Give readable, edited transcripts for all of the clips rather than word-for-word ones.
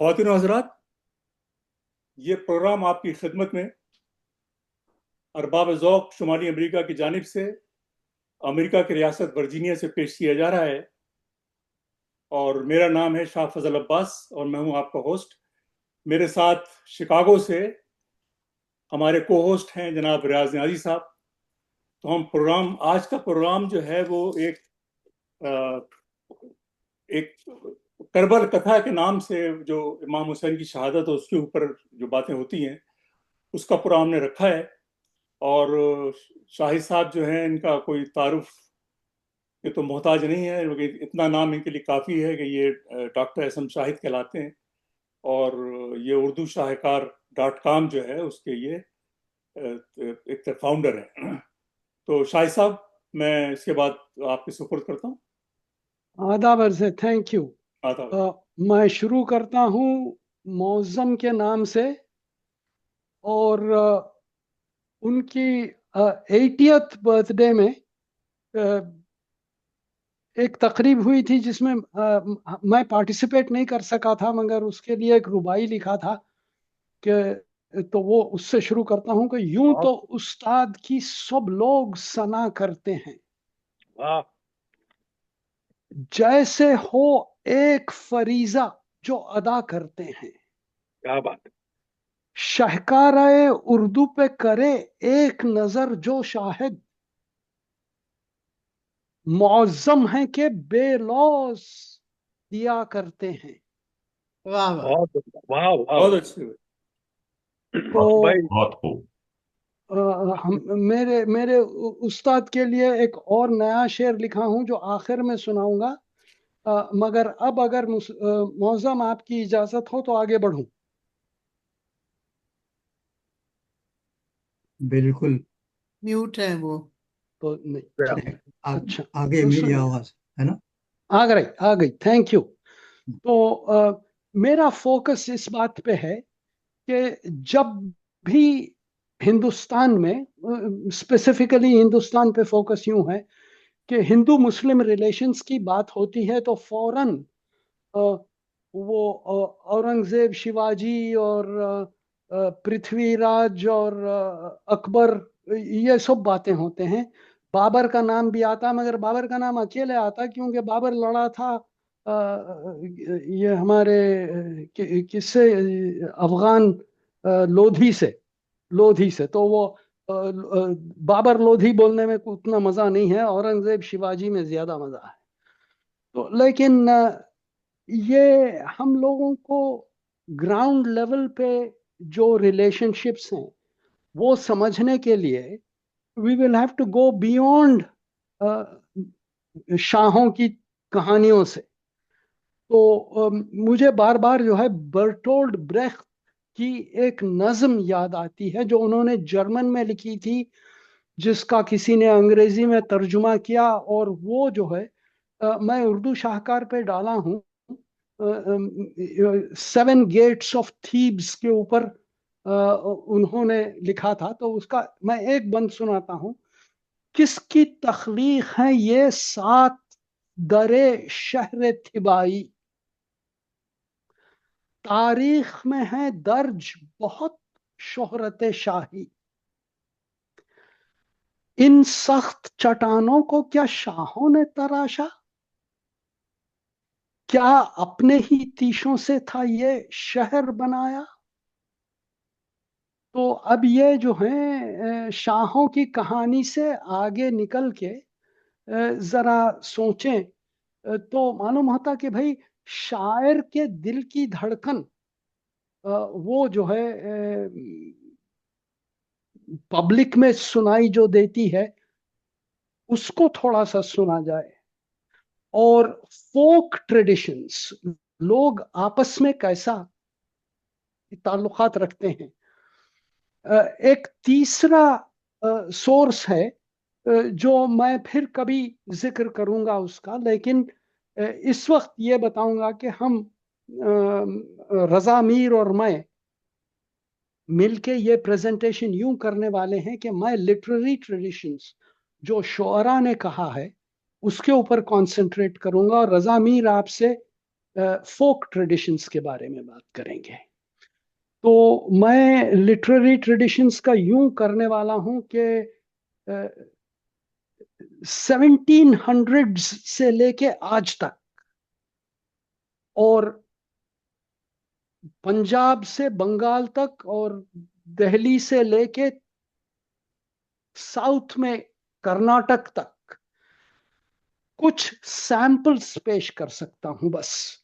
ख़वातीन और हज़रात, ये प्रोग्राम आपकी खिदमत में अरबाब ज़ौक़ शुमाली अमेरिका की जानिब से अमेरिका की रियासत वर्जीनिया से पेश किया जा रहा है और मेरा नाम है शाह फजल अब्बास और मैं हूँ आपका होस्ट। मेरे साथ शिकागो से हमारे को होस्ट हैं जनाब रियाज नियाज़ी साहब। तो हम आज का प्रोग्राम जो है वो एक करबल कथा के नाम से, जो इमाम हुसैन की शहादत है उसके ऊपर जो बातें होती हैं उसका प्रोग्राम हमने रखा है। और शाहिद साहब जो हैं, इनका कोई तारुफ ये तो मोहताज नहीं है, क्योंकि इतना नाम इनके लिए काफ़ी है कि ये डॉक्टर एहसन शाहिद कहलाते हैं और ये उर्दू शाहकार .com जो है उसके ये एक फाउंडर है। तो शाहिद साहब, मैं इसके बाद आपके सुपुर्द करता हूँ। आदाब अर्ज़ है, थैंक यू। आता मैं शुरू करता हूँ मौज़म के नाम से। और उनकी 80th बर्थडे में एक तकरीब हुई थी जिसमें मैं पार्टिसिपेट नहीं कर सका था, मगर उसके लिए एक रुबाई लिखा था कि तो वो उससे शुरू करता हूँ कि यूं तो उस्ताद की सब लोग सना करते हैं, वाह, जैसे हो एक फरीजा जो अदा करते हैं। क्या बात है। शाहकाराए उर्दू पे करे एक नजर जो शाहिद, मौज़म है कि बेलौस दिया करते हैं। वाह वाह। बहुत वाह वाह बहुत अच्छे। तो भाई, बहुत खूब। मेरे मेरे उस्ताद के लिए एक और नया शेर लिखा हूं जो आखिर में सुनाऊंगा। मगर अब अगर मौज़म आपकी इजाजत हो तो आगे बढ़ूं। बिल्कुल म्यूट है वो। तो नहीं, क्या? चलेगा। अच्छा, आगे तो मेरी आवाज है ना। आ गई, थैंक यू। तो मेरा फोकस इस बात पे है कि जब भी हिंदुस्तान में, स्पेसिफिकली हिंदुस्तान पे फोकस यूं है कि हिंदू मुस्लिम रिलेशंस की बात होती है तो फौरन अ, वो औरंगजेब, शिवाजी और पृथ्वीराज और अकबर, ये सब बातें होते हैं। बाबर का नाम भी आता, मगर बाबर का नाम अकेले आता क्योंकि बाबर लड़ा था ये हमारे किससे, अफगान लोधी से। तो वो बाबर लोधी बोलने में उतना मजा नहीं है, औरंगजेब शिवाजी में ज्यादा मजा है। तो लेकिन ये हम लोगों को ग्राउंड लेवल पे जो रिलेशनशिप्स हैं वो समझने के लिए we will have to go beyond शाहों की कहानियों से। तो मुझे बार बार जो है बर्टोल्ड ब्रेख्त की एक नज्म याद आती है जो उन्होंने जर्मन में लिखी थी, जिसका किसी ने अंग्रेजी में तर्जुमा किया, और वो जो है मैं उर्दू शाहकार पे डाला हूँ। 7 गेट्स ऑफ थीब्स के ऊपर उन्होंने लिखा था। तो उसका मैं एक बंद सुनाता हूँ। किसकी तख्लीक है ये 7 दरे शहर थिबाई, तारीख में है दर्ज बहुत शोहरत शाही। इन सख्त चट्टानों को क्या शाहों ने तराशा, क्या अपने ही तीशों से था ये शहर बनाया। तो अब ये जो है शाहों की कहानी से आगे निकल के जरा सोचें तो मालूम होता कि भाई शायर के दिल की धड़कन वो जो है पब्लिक में सुनाई जो देती है उसको थोड़ा सा सुना जाए। और फोक ट्रेडिशंस, लोग आपस में कैसा ताल्लुकात रखते हैं। एक तीसरा सोर्स है जो मैं फिर कभी जिक्र करूंगा उसका, लेकिन इस वक्त ये बताऊंगा कि हम रजा मीर और मैं मिलके ये प्रेजेंटेशन यूं करने वाले हैं कि मैं लिटरेरी ट्रेडिशंस जो शोअरा ने कहा है उसके ऊपर कंसंट्रेट करूंगा, और रजा मीर आपसे फोक ट्रेडिशंस के बारे में बात करेंगे। तो मैं लिटरेरी ट्रेडिशंस का यूं करने वाला हूं कि 1700s से लेके आज तक, और पंजाब से बंगाल तक, और दिल्ली से लेके साउथ में कर्नाटक तक कुछ सैंपल्स पेश कर सकता हूं। बस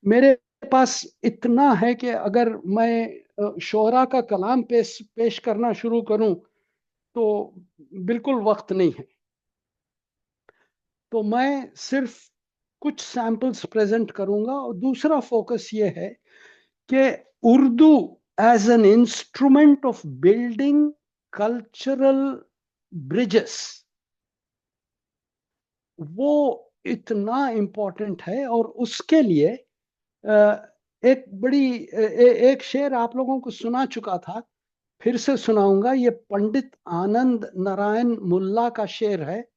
मेरे पास इतना है कि अगर मैं शोहरा का कलाम पेश करना शुरू करूं तो बिल्कुल वक्त नहीं है। तो मैं सिर्फ कुछ सैंपल्स प्रेजेंट करूंगा। और दूसरा फोकस ये है कि Urdu as an instrument of building cultural bridges, वो इतना इम्पोर्टेंट है। और उसके लिए एक एक शेर आप लोगों को सुना चुका था, फिर से सुनाऊंगा। ये पंडित आनंद नारायण मुल्ला का शेर है,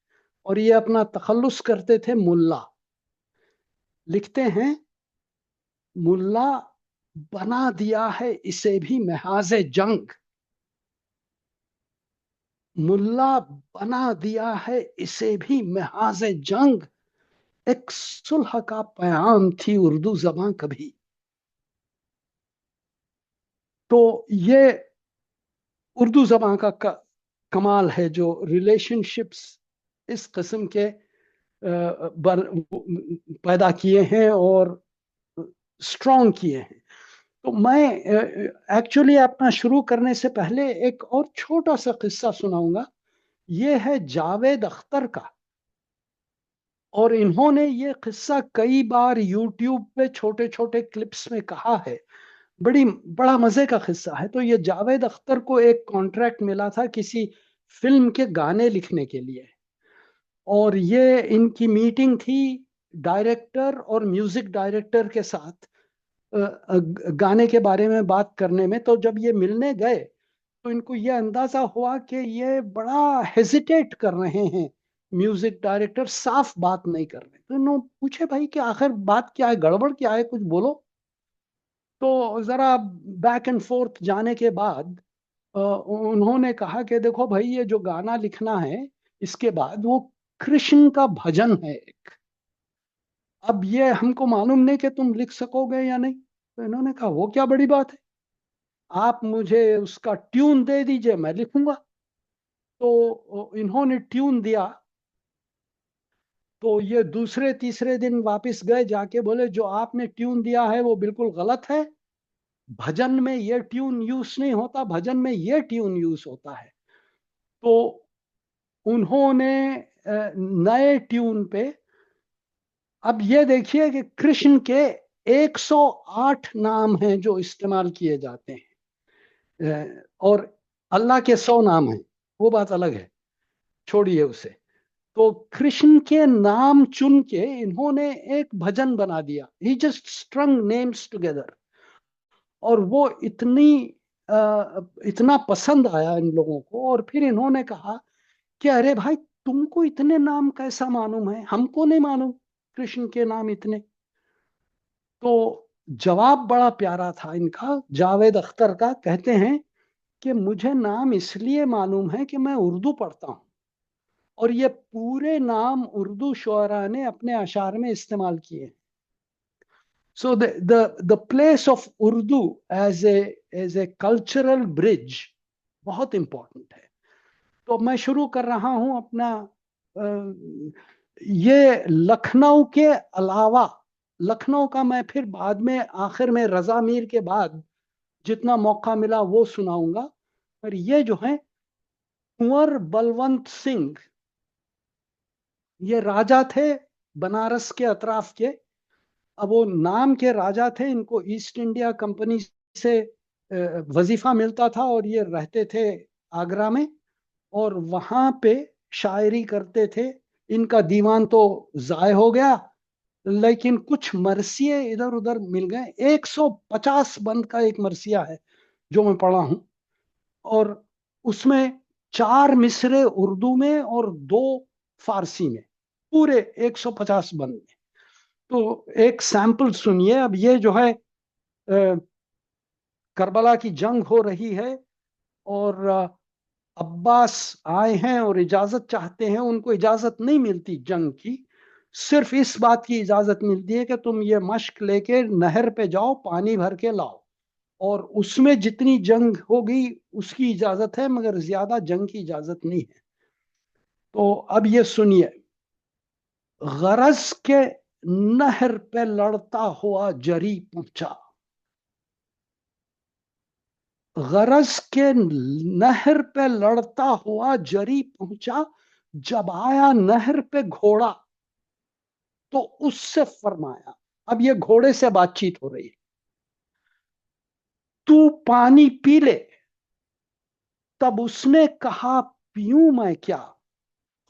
और ये अपना तखल्लुस करते थे मुल्ला। लिखते हैं, मुल्ला बना दिया है इसे भी महाज़े जंग, मुल्ला बना दिया है इसे भी महाज़े जंग, एक सुलह का पैगाम थी उर्दू ज़बां कभी। तो ये उर्दू ज़बां का कमाल है, जो रिलेशनशिप्स इस किस्म के पैदा किए हैं और स्ट्रॉन्ग किए हैं। तो मैं एक्चुअली अपना शुरू करने से पहले एक और छोटा सा किस्सा सुनाऊंगा। ये है जावेद अख्तर का, और इन्होंने ये किस्सा कई बार यूट्यूब पे छोटे छोटे क्लिप्स में कहा है। बड़ा मजे का किस्सा है। तो ये जावेद अख्तर को एक कॉन्ट्रैक्ट मिला था किसी फिल्म के गाने लिखने के लिए, और ये इनकी मीटिंग थी डायरेक्टर और म्यूजिक डायरेक्टर के साथ गाने के बारे में बात करने में। तो जब ये मिलने गए तो इनको ये अंदाजा हुआ कि ये बड़ा हेजिटेट कर रहे हैं, म्यूजिक डायरेक्टर साफ बात नहीं कर रहे। तो इन्होंने पूछे, भाई कि आखिर बात क्या है, गड़बड़ क्या है, कुछ बोलो। तो जरा बैक एंड फोर्थ जाने के बाद उन्होंने कहा कि देखो भाई, ये जो गाना लिखना है इसके बाद वो कृष्ण का भजन है एक। अब ये हमको मालूम नहीं कि तुम लिख सकोगे या नहीं। तो इन्होंने कहा, वो क्या बड़ी बात है, आप मुझे उसका ट्यून दे दीजिए, मैं लिखूंगा। तो इन्होंने ट्यून दिया। तो ये दूसरे तीसरे दिन वापस गए, जाके बोले जो आपने ट्यून दिया है वो बिल्कुल गलत है, भजन में ये ट्यून यूज नहीं होता, भजन में ये ट्यून यूज होता है। तो उन्होंने नए ट्यून पे, अब ये देखिए कि कृष्ण के 108 नाम हैं जो इस्तेमाल किए जाते हैं, और अल्लाह के 100 नाम हैं, वो बात अलग है, छोड़िए उसे। तो कृष्ण के नाम चुन के इन्होंने एक भजन बना दिया, ही जस्ट स्ट्रंग नेम्स टुगेदर। और वो इतना पसंद आया इन लोगों को। और फिर इन्होंने कहा कि अरे भाई, तुमको इतने नाम कैसा मालूम है, हमको नहीं मालूम कृष्ण के नाम इतने। तो जवाब बड़ा प्यारा था इनका, जावेद अख्तर का। कहते हैं कि मुझे नाम इसलिए मालूम है कि मैं उर्दू पढ़ता हूं, और ये पूरे नाम उर्दू शुअरा ने अपने अशार में इस्तेमाल किए। So the place of Urdu as a cultural bridge बहुत इंपॉर्टेंट है। तो मैं शुरू कर रहा हूं अपना। ये लखनऊ के अलावा, लखनऊ का मैं फिर बाद में आखिर में रजा मीर के बाद जितना मौका मिला वो सुनाऊंगा। पर ये जो है कुंवर बलवंत सिंह, ये राजा थे बनारस के अतराफ के। अब वो नाम के राजा थे, इनको ईस्ट इंडिया कंपनी से वजीफा मिलता था, और ये रहते थे आगरा में, और वहां पे शायरी करते थे। इनका दीवान तो जाय हो गया, लेकिन कुछ मरसिए इधर उधर मिल गए। 150 बंद का एक मरसिया है जो मैं पढ़ा हूं, और उसमें 4 मिसरे उर्दू में और 2 फारसी में, पूरे 150 बंद में। तो एक सैंपल सुनिए। अब ये जो है करबला की जंग हो रही है और अब्बास आए हैं और इजाजत चाहते हैं। उनको इजाजत नहीं मिलती जंग की, सिर्फ इस बात की इजाजत मिलती है कि तुम ये मश्क लेके नहर पे जाओ, पानी भर के लाओ, और उसमें जितनी जंग होगी उसकी इजाजत है, मगर ज्यादा जंग की इजाजत नहीं है। तो अब ये सुनिए, गरज के नहर पे लड़ता हुआ जरी पहुंचा। गरज के नहर पे लड़ता हुआ जरी पहुंचा, जब आया नहर पे घोड़ा तो उससे फरमाया। अब ये घोड़े से बातचीत हो रही है। तू पानी पी ले। तब उसने कहा, पीऊं मैं क्या,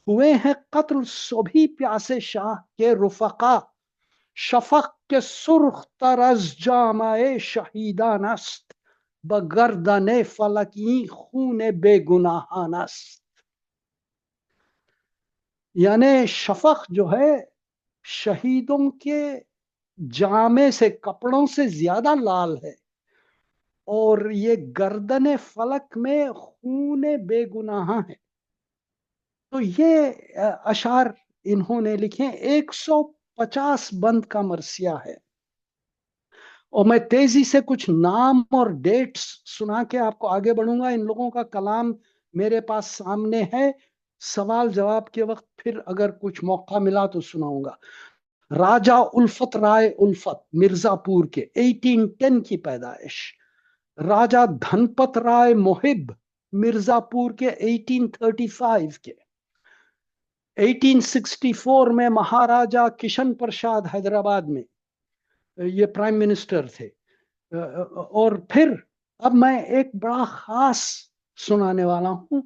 हुए हैं कत्ल सभी प्यासे शाह के रुफका, शफक के सुर्ख तरज जामाए शहीदानस्त, बगर्दने फलकी खून बेगुनाहानस्त। यानी शफक जो है शहीदों के जामे से, कपड़ों से ज्यादा लाल है, और ये गर्दन फलक में खून बेगुनाह है। तो ये अशार इन्होंने लिखे। 150 बंद का मरसिया है। और मैं तेजी से कुछ नाम और डेट्स सुना के आपको आगे बढ़ूंगा। इन लोगों का कलाम मेरे पास सामने है, सवाल जवाब के वक्त फिर अगर कुछ मौका मिला तो सुनाऊंगा। राजा उल्फत राय उल्फत मिर्जापुर के, 1810 की पैदाइश। राजा धनपत राय मोहिब मिर्जापुर के, 1835 के। 1864 में महाराजा किशन प्रसाद हैदराबाद में ये प्राइम मिनिस्टर थे। और फिर अब मैं एक बड़ा खास सुनाने वाला हूं,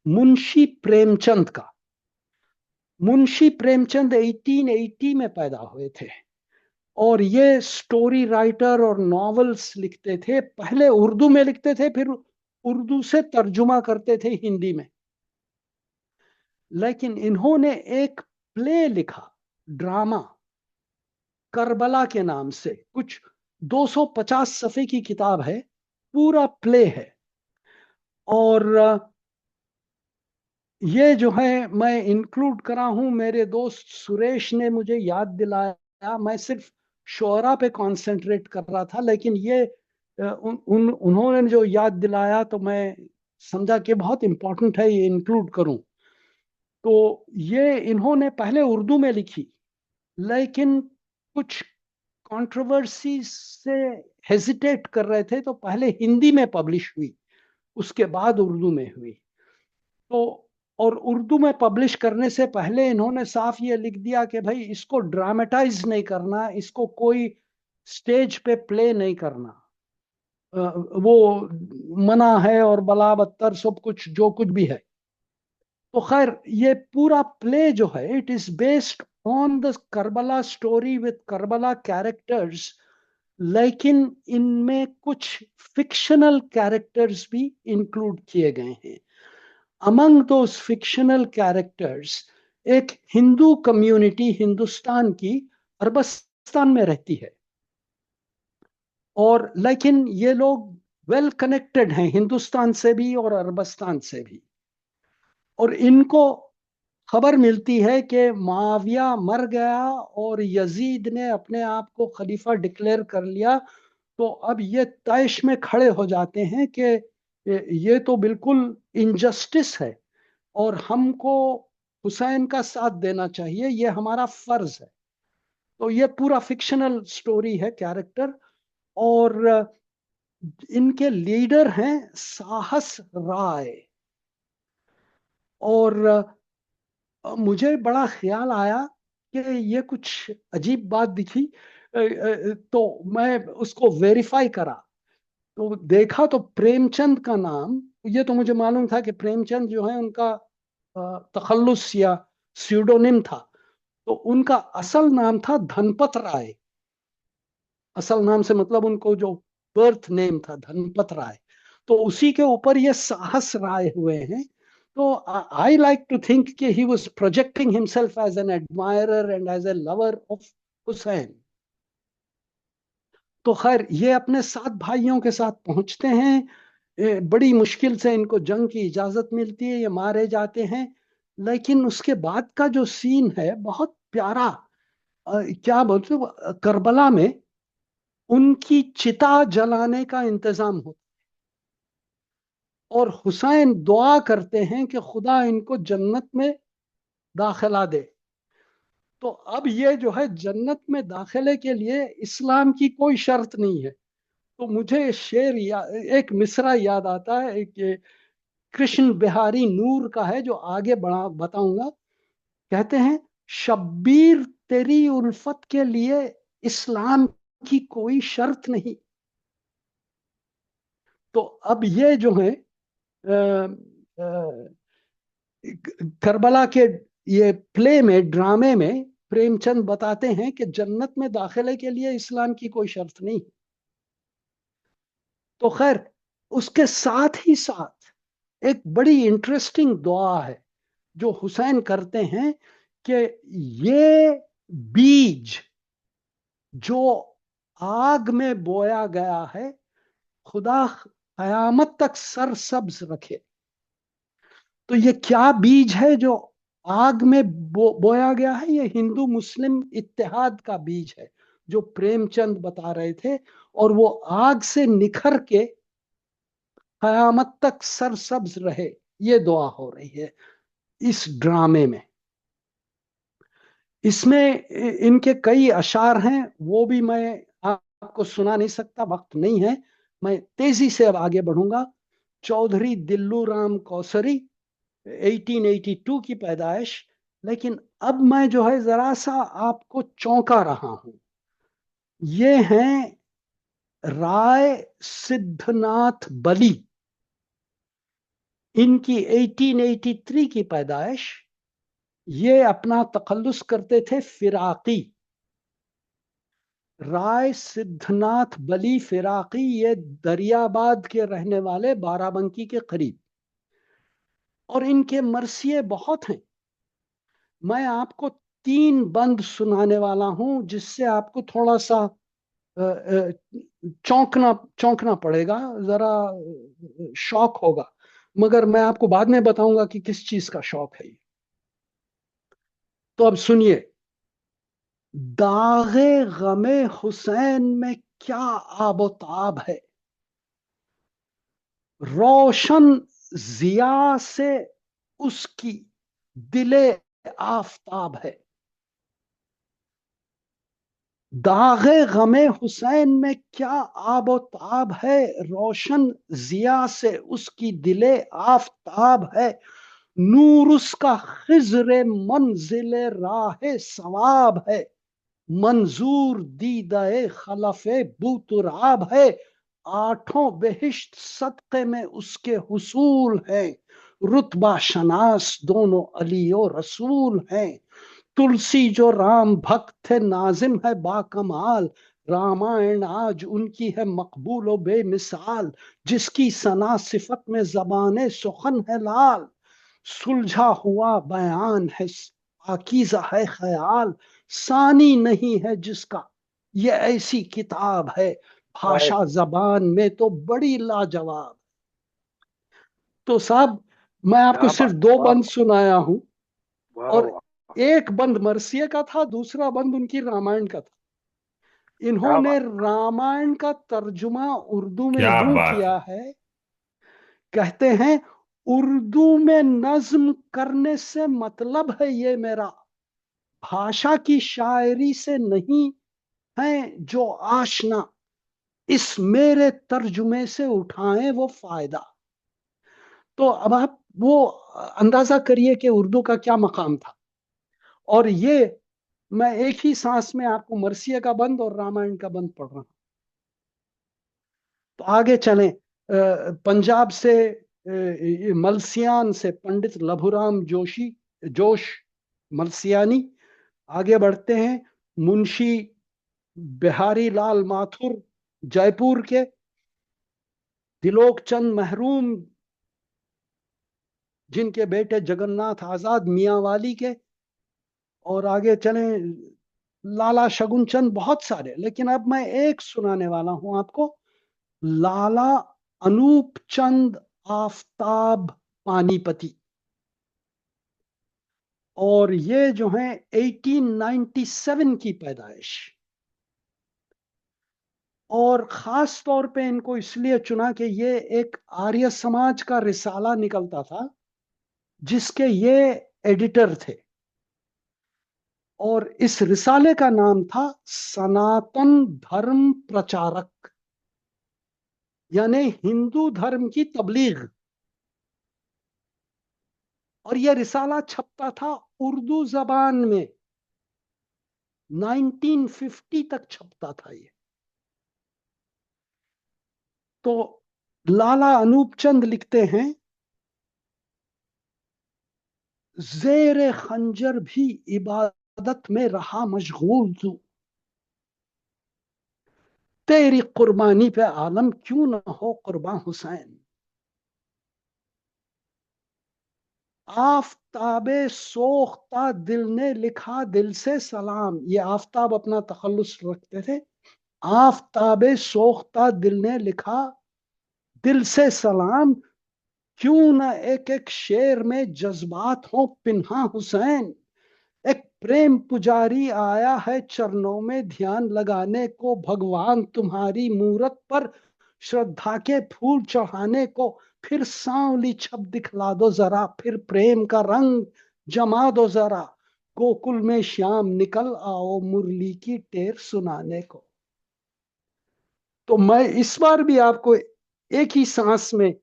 मुंशी प्रेमचंद का। मुंशी प्रेमचंद 1880 में पैदा हुए थे और ये स्टोरी राइटर और नॉवेल्स लिखते थे। पहले उर्दू में लिखते थे, फिर उर्दू से तर्जुमा करते थे हिंदी में। लेकिन इन्होंने एक प्ले लिखा, ड्रामा, करबला के नाम से। कुछ 250 सफ़े की किताब है, पूरा प्ले है। और ये जो है मैं इंक्लूड करा हूं, मेरे दोस्त सुरेश ने मुझे याद दिलाया। मैं सिर्फ शोरा पे कंसंट्रेट कर रहा था, लेकिन ये उन्होंने जो याद दिलाया तो मैं समझा कि बहुत इंपॉर्टेंट है, ये इंक्लूड करूं। तो ये इन्होंने पहले उर्दू में लिखी, लेकिन कुछ कंट्रोवर्सी से हेजिटेट कर रहे थे, तो पहले हिंदी में पब्लिश हुई, उसके बाद उर्दू में हुई। तो और उर्दू में पब्लिश करने से पहले इन्होंने साफ ये लिख दिया कि भाई इसको ड्रामेटाइज नहीं करना, इसको कोई स्टेज पे प्ले नहीं करना, वो मना है, और बला बत्तर सब कुछ जो कुछ भी है। तो खैर ये पूरा प्ले जो है, it is based on the Karbala story with Karbala characters, लेकिन इनमें कुछ फिक्शनल कैरेक्टर्स भी इंक्लूड किए गए हैं। अमंग दोस फिक्शनल कैरेक्टर्स एक हिंदू कम्युनिटी हिंदुस्तान की अरबस्तान में रहती है, और लेकिन ये लोग वेल कनेक्टेड हैं हिंदुस्तान से भी और अरबस्तान से भी। और इनको खबर मिलती है कि मुआविया मर गया और यजीद ने अपने आप को खलीफा डिक्लेयर कर लिया। तो अब ये तैश में खड़े हो जाते हैं कि ये तो बिल्कुल इनजस्टिस है और हमको हुसैन का साथ देना चाहिए, ये हमारा फर्ज है। तो ये पूरा फिक्शनल स्टोरी है, कैरेक्टर। और इनके लीडर हैं साहस राय। और मुझे बड़ा ख्याल आया कि ये कुछ अजीब बात दिखी, तो मैं उसको वेरीफाई करा। तो देखा तो प्रेमचंद का नाम, ये तो मुझे मालूम था कि प्रेमचंद जो है उनका तखल्लुस या स्यूडोनिम था। तो उनका असल नाम था धनपत राय। असल नाम से मतलब उनको जो बर्थ नेम था धनपत राय, तो उसी के ऊपर ये साहस राय हुए हैं। तो आई लाइक टू थिंक कि he was projecting himself as an admirer and as a lover of Hussain. तो खैर ये अपने 7 भाइयों के साथ पहुंचते हैं, बड़ी मुश्किल से इनको जंग की इजाजत मिलती है, ये मारे जाते हैं। लेकिन उसके बाद का जो सीन है बहुत प्यारा। क्या बोलते हो, करबला में उनकी चिता जलाने का इंतजाम होता और हुसैन दुआ करते हैं कि खुदा इनको जन्नत में दाखिला दे। तो अब ये जो है जन्नत में दाखिले के लिए इस्लाम की कोई शर्त नहीं है। तो मुझे शेर एक मिसरा याद आता है, एक ये कृष्ण बिहारी नूर का है जो आगे बढ़ा बताऊंगा। कहते हैं, शब्बीर तेरी उल्फत के लिए इस्लाम की कोई शर्त नहीं। तो अब ये जो है करबला के ये प्ले में, ड्रामे में प्रेमचंद बताते हैं कि जन्नत में दाखिले के लिए इस्लाम की कोई शर्त नहीं। तो खैर उसके साथ ही साथ एक बड़ी इंटरेस्टिंग दुआ है जो हुसैन करते हैं कि ये बीज जो आग में बोया गया है, खुदा कयामत तक सरसब्ज रखे। तो ये क्या बीज है जो आग में बोया गया है? ये हिंदू मुस्लिम इत्तेहाद का बीज है जो प्रेमचंद बता रहे थे, और वो आग से निखर के कयामत तक सरसब्ज रहे, ये दुआ हो रही है इस ड्रामे में। इसमें इनके कई अशार हैं, वो भी मैं आपको सुना नहीं सकता, वक्त नहीं है। मैं तेजी से अब आगे बढ़ूंगा। चौधरी दिल्लू राम कौसरी, 1882 की पैदाइश। लेकिन अब मैं जो है जरा सा आपको चौंका रहा हूं। ये हैं राय सिद्धनाथ बली, इनकी 1883 की पैदाइश। ये अपना तखल्लुस करते थे फिराकी। राय सिद्धनाथ बली फिराकी, ये दरियाबाद के रहने वाले, बाराबंकी के करीब। और इनके मरसिए बहुत हैं। मैं आपको 3 बंद सुनाने वाला हूं जिससे आपको थोड़ा सा चौंकना चौंकना पड़ेगा, जरा शौक होगा। मगर मैं आपको बाद में बताऊंगा कि किस चीज का शौक है ये। तो अब सुनिए। दागे गमे हुसैन में क्या आबोताब है, रोशन जिया से उसकी दिले आफताब है। दागे गमे हुसैन में क्या आबोताब है, रोशन जिया से उसकी दिले आफताब है। नूर उसका खिज़्र मंजिल राह सवाब है, मंजूर दीदाए खलफे बूतुराब है। 8 बेहिश्त सदक़े में उसके हुसूल है, रुतबा शनास दोनों अली और रसूल हैं। तुलसी जो राम भक्त थे नाजिम है बाकमाल, रामायण आज उनकी है मकबूल व बेमिसाल। जिसकी सना सिफत में ज़बाने सुखन है लाल, सुलझा हुआ बयान है पाकीज़ा है ख्याल। सानी नहीं है जिसका ये ऐसी किताब है, भाषा जबान में तो बड़ी लाजवाब। तो साहब मैं आपको क्या सिर्फ बात, 2 वाह बंद सुनाया हूं, वाह और वाह, एक बंद मरसिए का था, दूसरा बंद उनकी रामायण का था। क्या इन्होंने बात, रामायण का तर्जुमा उर्दू में क्या यूं बात किया है। कहते हैं, उर्दू में नज्म करने से मतलब है ये मेरा, भाषा की शायरी से नहीं है जो आशना, इस मेरे तर्जुमे से उठाएं वो फायदा। तो अब आप वो अंदाजा करिए कि उर्दू का क्या मकाम था। और ये मैं एक ही सांस में आपको मरसिया का बंद और रामायण का बंद पढ़ रहा हूं। तो आगे चलें। पंजाब से मलसियान से पंडित लभुराम जोश मलसियानी। आगे बढ़ते हैं। मुंशी बिहारी लाल माथुर जयपुर के। दिलोक चंद महरूम जिनके बेटे जगन्नाथ आजाद मियांवाली के। और आगे चलें, लाला शगुन चंद, बहुत सारे, लेकिन अब मैं एक सुनाने वाला हूं आपको, लाला अनूप चंद आफताब पानीपति। और ये जो है 1897 की पैदाइश, और खास तौर पे इनको इसलिए चुना कि ये एक आर्य समाज का रिसाला निकलता था जिसके ये एडिटर थे, और इस रिसाले का नाम था सनातन धर्म प्रचारक, यानी हिंदू धर्म की तबलीग। और यह रिसाला छपता था उर्दू जबान में, 1950 तक छपता था ये। तो लाला अनूप चंद लिखते हैं, जेरे खंजर भी इबादत में रहा मशगूल तू, तेरी कुर्बानी पे आलम क्यों न हो कुर्बान हुसैन। आफताबे सोख्ता दिल ने लिखा दिल से सलाम, ये आफताब अपना तखल्लुस रखते थे। आफताबे सोख्ता दिल ने लिखा दिल से सलाम, क्यों न एक एक शेर में जज्बात हो पिन्हा हुसैन। एक प्रेम पुजारी आया है चरणों में ध्यान लगाने को, भगवान तुम्हारी मूरत पर श्रद्धा के फूल चढ़ाने को। फिर सांवली छब दिखला दो जरा, फिर प्रेम का रंग जमा दो जरा, गोकुल में श्याम निकल आओ मुरली की टेर सुनाने को। तो मैं इस बार भी आपको एक ही सांस में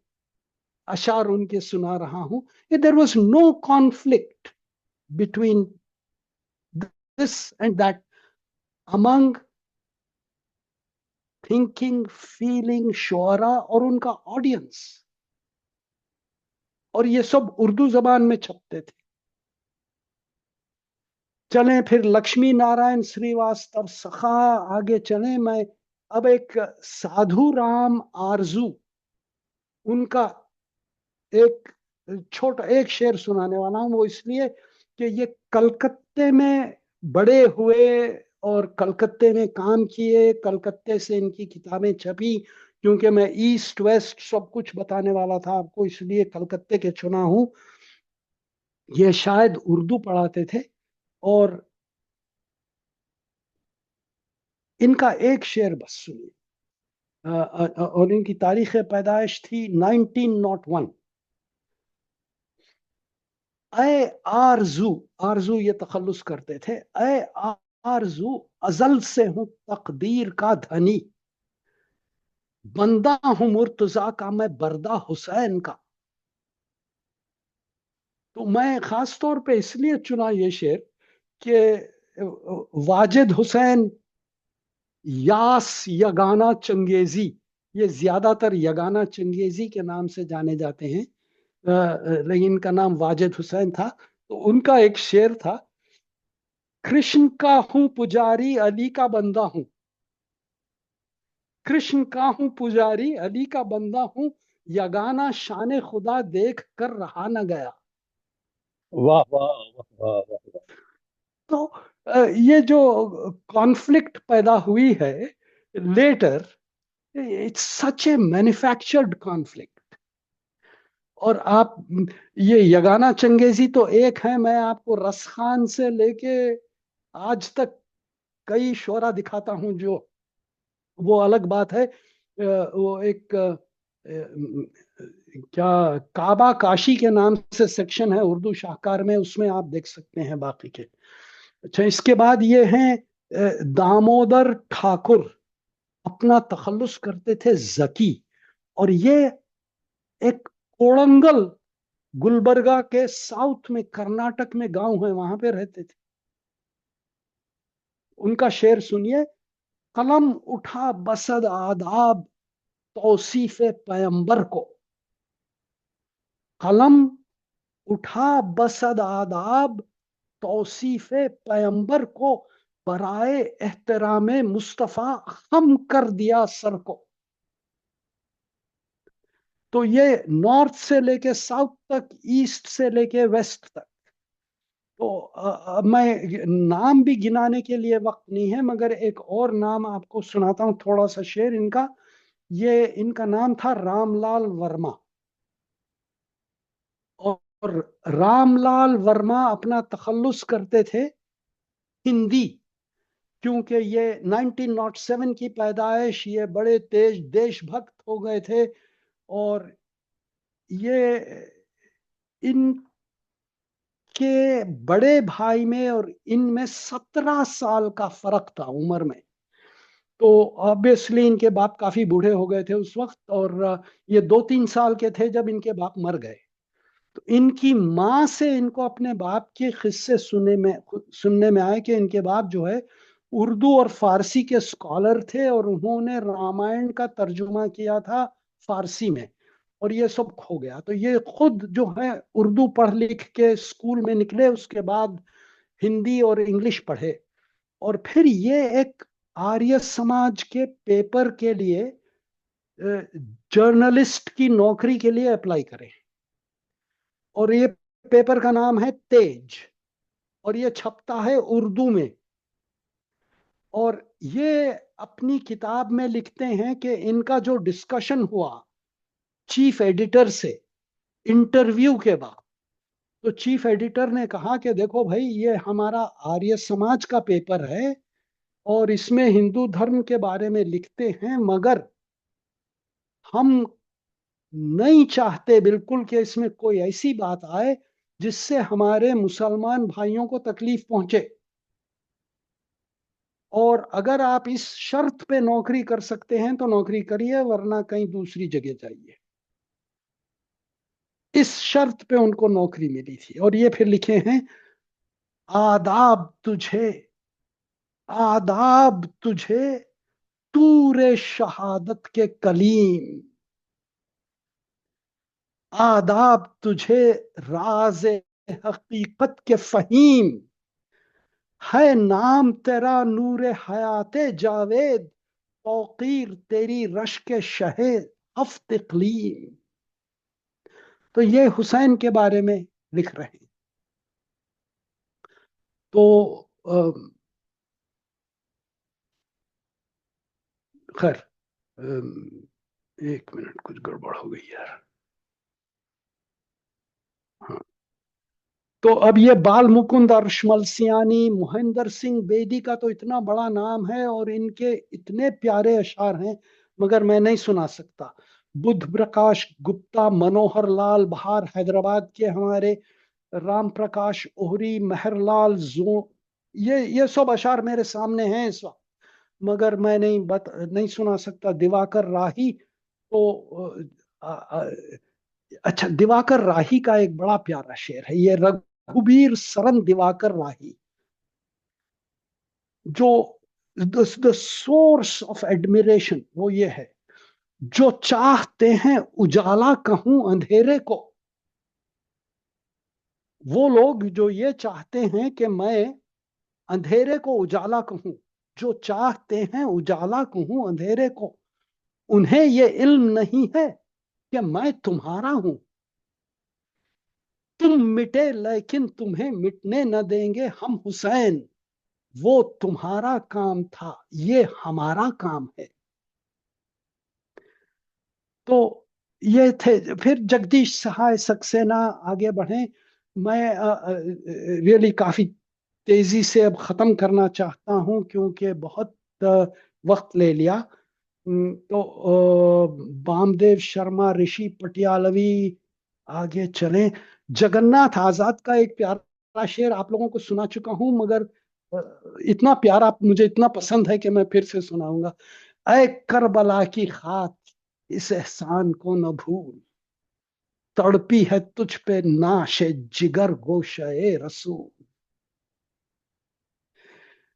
अशार उनके सुना रहा हूं। There was no conflict between this and that among thinking feeling शुअरा और उनका ऑडियंस, और ये सब उर्दू जबान में छपते थे। चलें फिर लक्ष्मी नारायण श्रीवास्तव सखा आगे चलें। मैं अब एक साधु राम आरजू, उनका एक छोटा एक शेर सुनाने वाला हूं। वो इसलिए कि ये कलकत्ते में बड़े हुए और कलकत्ते में काम किए, कलकत्ते से इनकी किताबें छपी। क्योंकि मैं ईस्ट वेस्ट सब कुछ बताने वाला था आपको, इसलिए कलकत्ते के चुना हूं। ये शायद उर्दू पढ़ाते थे, और इनका एक शेर बस सुनिए। और इनकी तारीख पैदाइश थी 1901। ऐ आरजू, आरजू ये तखल्लुस करते थे, ऐ आरजू अजल से हूं तकदीर का धनी, बंदा हूं मुर्तजा का मैं बरदा हुसैन का। तो मैं खास तौर पे इसलिए चुना ये शेर कि वाजिद हुसैन यास यगाना चंगेजी, ये ज्यादातर यगाना चंगेजी के नाम से जाने जाते हैं, लेकिन इनका नाम वाजिद हुसैन था। तो उनका एक शेर था, कृष्ण का हूं पुजारी अली का बंदा हूं, कृष्ण का हूं पुजारी अली का बंदा हूं, यगाना शान खुदा देख कर रहा न गया। वाह वाह वाह वाह वाह। तो ये जो कॉन्फ्लिक्ट पैदा हुई है later, it's such a manufactured conflict. और आप, ये यगाना चंगेजी तो एक है, मैं आपको रसखान से लेके आज तक कई शोरा दिखाता हूं, जो वो अलग बात है। वो एक क्या काबा काशी के नाम से सेक्शन है उर्दू शाहकार में, उसमें आप देख सकते हैं बाकी के। अच्छा, इसके बाद ये हैं दामोदर ठाकुर, अपना तखल्लुस करते थे जकी, और ये एक कोड़ंगल, गुलबर्गा के साउथ में कर्नाटक में गांव है, वहां पे रहते थे। उनका शेर सुनिए, कलम उठा बसद आदाब तौसीफे पैगंबर को, कलम उठा बसद आदाब तौसीफे पैगंबर को, बराए एहतराम मुस्तफ़ा हम कर दिया सर को। तो ये नॉर्थ से लेके साउथ तक, ईस्ट से लेके वेस्ट तक, तो मैं नाम भी गिनाने के लिए वक्त नहीं है, मगर एक और नाम आपको सुनाता हूँ, थोड़ा सा शेर इनका। ये इनका नाम था रामलाल वर्मा। और रामलाल वर्मा अपना तखल्लुस करते थे हिंदी, क्योंकि ये 1907 की पैदाइश, ये बड़े तेज देशभक्त हो गए थे। और ये इनके बड़े भाई में और इनमें 17 साल का फर्क था उम्र में। तो ऑब्वियसली इनके बाप काफी बूढ़े हो गए थे उस वक्त, और ये 2-3 साल के थे जब इनके बाप मर गए। तो इनकी माँ से इनको अपने बाप के किस्से सुनने में आए कि इनके बाप जो है उर्दू और फारसी के स्कॉलर थे, और उन्होंने रामायण का तर्जुमा किया था फारसी में, और ये सब खो गया। तो ये खुद जो है उर्दू पढ़ लिख के स्कूल में निकले, उसके बाद हिंदी और इंग्लिश पढ़े, और फिर ये एक आर्य समाज के पेपर के लिए जर्नलिस्ट की नौकरी के लिए अप्लाई करें। और ये पेपर का नाम है तेज, और ये छपता है उर्दू में। और ये अपनी किताब में लिखते हैं कि इनका जो डिस्कशन हुआ चीफ एडिटर से इंटरव्यू के बाद, तो चीफ एडिटर ने कहा कि देखो भाई, ये हमारा आर्य समाज का पेपर है और इसमें हिंदू धर्म के बारे में लिखते हैं, मगर हम नहीं चाहते बिल्कुल कि इसमें कोई ऐसी बात आए जिससे हमारे मुसलमान भाइयों को तकलीफ पहुंचे। और अगर आप इस शर्त पे नौकरी कर सकते हैं तो नौकरी करिए, वरना कहीं दूसरी जगह जाइए। इस शर्त पे उनको नौकरी मिली थी। और ये फिर लिखे हैं, आदाब तुझे, आदाब तुझे तूरे शहादत के कलीम, आदाब तुझे राज हकीकत के फहीम, है नाम तेरा नूर हयाते जावेद, तौकीर तेरी रश्क शहे हफ्त इक़लीम। तो ये हुसैन के बारे में लिख रहे हैं। तो खैर, एक मिनट, कुछ गड़बड़ हो गई यार। हाँ, तो अब ये बाल मुकुंद अरशमलसियानी, मोहिंदर सिंह बेदी का तो इतना बड़ा नाम है और इनके इतने प्यारे अशार हैं, मगर मैं नहीं सुना सकता। बुद्ध प्रकाश गुप्ता, मनोहर लाल बहार हैदराबाद के हमारे, राम प्रकाश ओहरी, मेहरलाल जो, ये सब अशार मेरे सामने हैं इस वक्त, मगर मैं नहीं सुना सकता। दिवाकर राही, तो अच्छा, दिवाकर राही का एक बड़ा प्यारा शेर है, ये रघुबीर सरन दिवाकर राही, जो द सोर्स ऑफ एडमिरेशन वो ये है, जो चाहते हैं उजाला कहूं अंधेरे को, वो लोग जो ये चाहते हैं कि मैं अंधेरे को उजाला कहूं, जो चाहते हैं उजाला कहूं अंधेरे को, उन्हें ये इल्म नहीं है कि मैं तुम्हारा हूं। तुम मिटे लेकिन तुम्हें मिटने न देंगे हम हुसैन, वो तुम्हारा काम था ये हमारा काम है। तो ये थे। फिर जगदीश सहाय सक्सेना, आगे बढ़े। मैं रियली काफी तेजी से अब खत्म करना चाहता हूं क्योंकि बहुत वक्त ले लिया। तो बामदेव शर्मा, ऋषि पटियालवी, आगे चलें। जगन्नाथ आजाद का एक प्यारा शेर आप लोगों को सुना चुका हूं, मगर इतना प्यारा, मुझे इतना पसंद है कि मैं फिर से सुनाऊंगा। ऐ करबला की खाक, इस एहसान को न भूल, तड़पी है तुझ पे नाशे जिगर गोशे रसूल।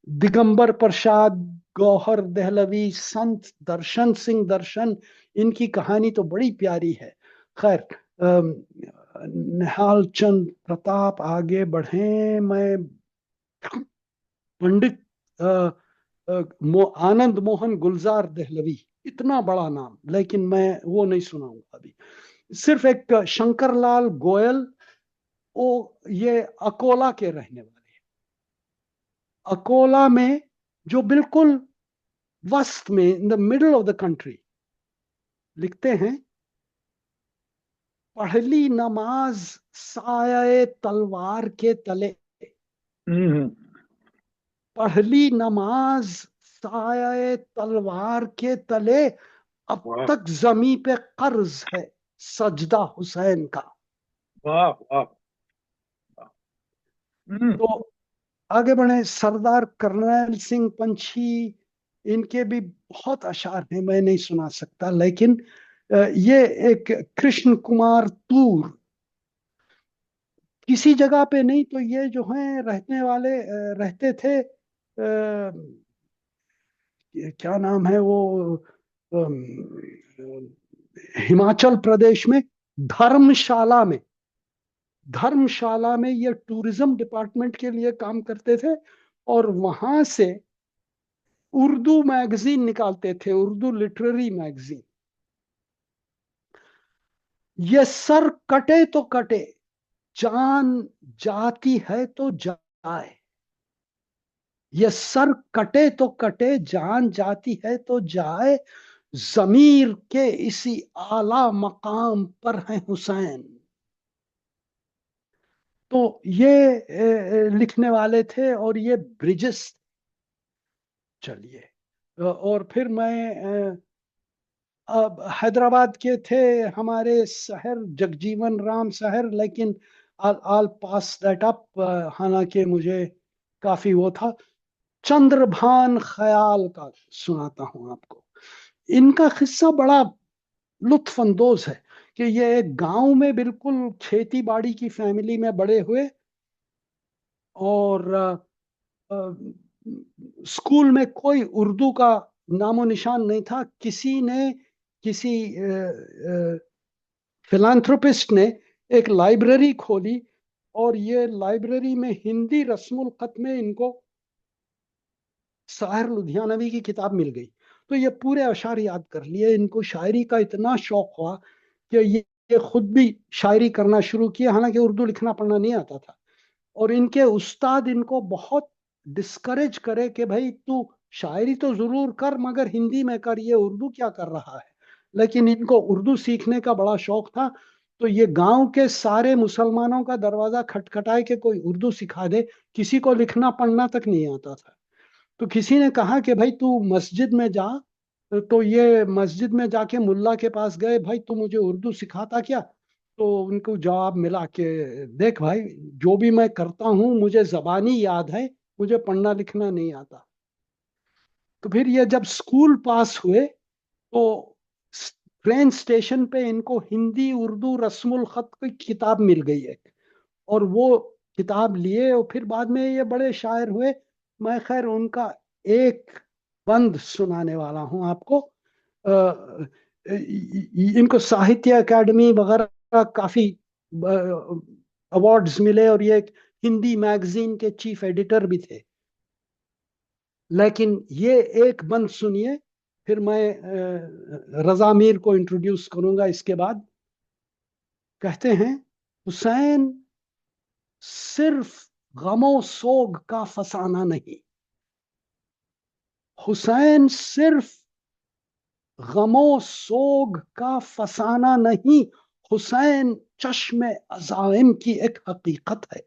दिगंबर प्रसाद गौहर दहलवी, संत दर्शन सिंह दर्शन, इनकी कहानी तो बड़ी प्यारी है। खैर, निहाल चंद प्रताप, आगे बढ़े। मैं पंडित आनंद मोहन गुलजार दहलवी, इतना बड़ा नाम, लेकिन मैं वो नहीं सुनाऊंगा अभी। सिर्फ एक शंकर लाल गोयल, वो ये अकोला के रहने वाले हैं। अकोला में जो बिल्कुल वस्त में, in the middle of the country, लिखते हैं, पहली नमाज साये तलवार के तले, हम्म। पहली नमाज साये तलवार के तले, अब वाह तक जमी पे कर्ज है सजदा हुसैन का। वाह वाह। हम्म। तो आगे बढ़े, सरदार करनैल सिंह पंछी, इनके भी बहुत अशार हैं, मैं नहीं सुना सकता, लेकिन ये एक कृष्ण कुमार तूर, किसी जगह पे नहीं तो ये जो हैं रहने वाले रहते थे, क्या नाम है वो, अम, हिमाचल प्रदेश में धर्मशाला में, धर्मशाला में ये टूरिज्म डिपार्टमेंट के लिए काम करते थे, और वहां से उर्दू मैगजीन निकालते थे, उर्दू लिटरेरी मैगजीन। ये सर कटे तो कटे, जान जाती है तो जाए, ये सर कटे तो कटे, जान जाती है तो जाए, जमीर के इसी आला मकाम पर है हुसैन। तो ये लिखने वाले थे, और ये ब्रिजेस। चलिए, और फिर मैं अब हैदराबाद के थे हमारे शहर जगजीवन राम शहर, लेकिन आल पास दैट अप, हालांकि मुझे काफी वो था। चंद्रभान ख्याल का सुनाता हूं आपको। इनका किस्सा बड़ा लुत्फ अंदोज है कि ये एक गांव में बिल्कुल खेती बाड़ी की फैमिली में बड़े हुए, और स्कूल में कोई उर्दू का नामो निशान नहीं था। किसी फिलांथ्रोपिस्ट ने एक लाइब्रेरी खोली, और ये लाइब्रेरी में हिंदी रस्मुल खत में इनको साहिर लुधियानवी की किताब मिल गई। तो ये पूरे अशार याद कर लिए। इनको शायरी का इतना शौक हुआ कि ये खुद भी शायरी करना शुरू किया, हालांकि उर्दू लिखना पढ़ना नहीं आता था। और इनके उस्ताद इनको बहुत डिस्करेज करे कि भाई तू शायरी तो जरूर कर, मगर हिंदी में कर, ये उर्दू क्या कर रहा है। लेकिन इनको उर्दू सीखने का बड़ा शौक था। तो ये गांव के सारे मुसलमानों का दरवाजा खटखटाए कि कोई उर्दू सिखा दे। किसी को लिखना पढ़ना तक नहीं आता था। तो किसी ने कहा कि भाई तू मस्जिद में जा। तो ये मस्जिद में जाके मुल्ला के पास गए, भाई तू मुझे उर्दू सिखाता क्या। तो उनको जवाब मिला कि देख भाई, जो भी मैं करता हूँ मुझे जबानी याद है, मुझे पढ़ना लिखना नहीं आता। तो फिर ये जब स्कूल पास हुए, तो ट्रेन स्टेशन पे इनको हिंदी उर्दू रस्मुल खत की किताब मिल गई है, और वो किताब लिए, और फिर बाद में ये बड़े शायर हुए। मैं खैर उनका एक बंद सुनाने वाला हूं आपको। इनको साहित्य अकादमी वगैरह काफी अवार्ड्स मिले, और ये एक हिंदी मैगजीन के चीफ एडिटर भी थे। लेकिन ये एक बंद सुनिए, फिर मैं रजा मीर को इंट्रोड्यूस करूंगा इसके बाद। कहते हैं, हुसैन सिर्फ गमो सोग का फसाना नहीं, हुसैन सिर्फ गमो सोग का फसाना नहीं, हुसैन चश्मे अजाइम की एक हकीकत है।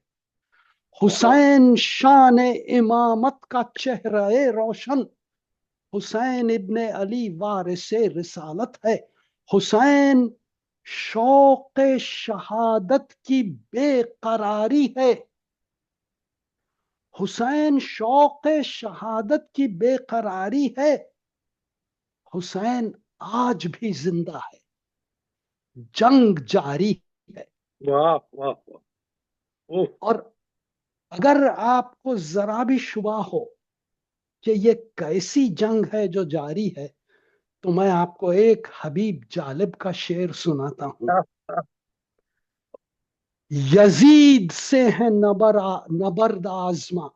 हुसैन शान इमामत का चेहरा रोशन, हुसैन इब्ने अली वारिसे रिसालत है। हुसैन शौक शहादत की बेकरारी है, हुसैन शौक शहादत की बेकरारी है। हुसैन आज भी जिंदा है, जंग जारी है। वाह वाह वाह। ओह। और अगर आपको जरा भी शुबा हो कि ये कैसी जंग है जो जारी है, तो मैं आपको एक हबीब जालिब का शेर सुनाता हूं। यजीद से है नबर्द आजमा,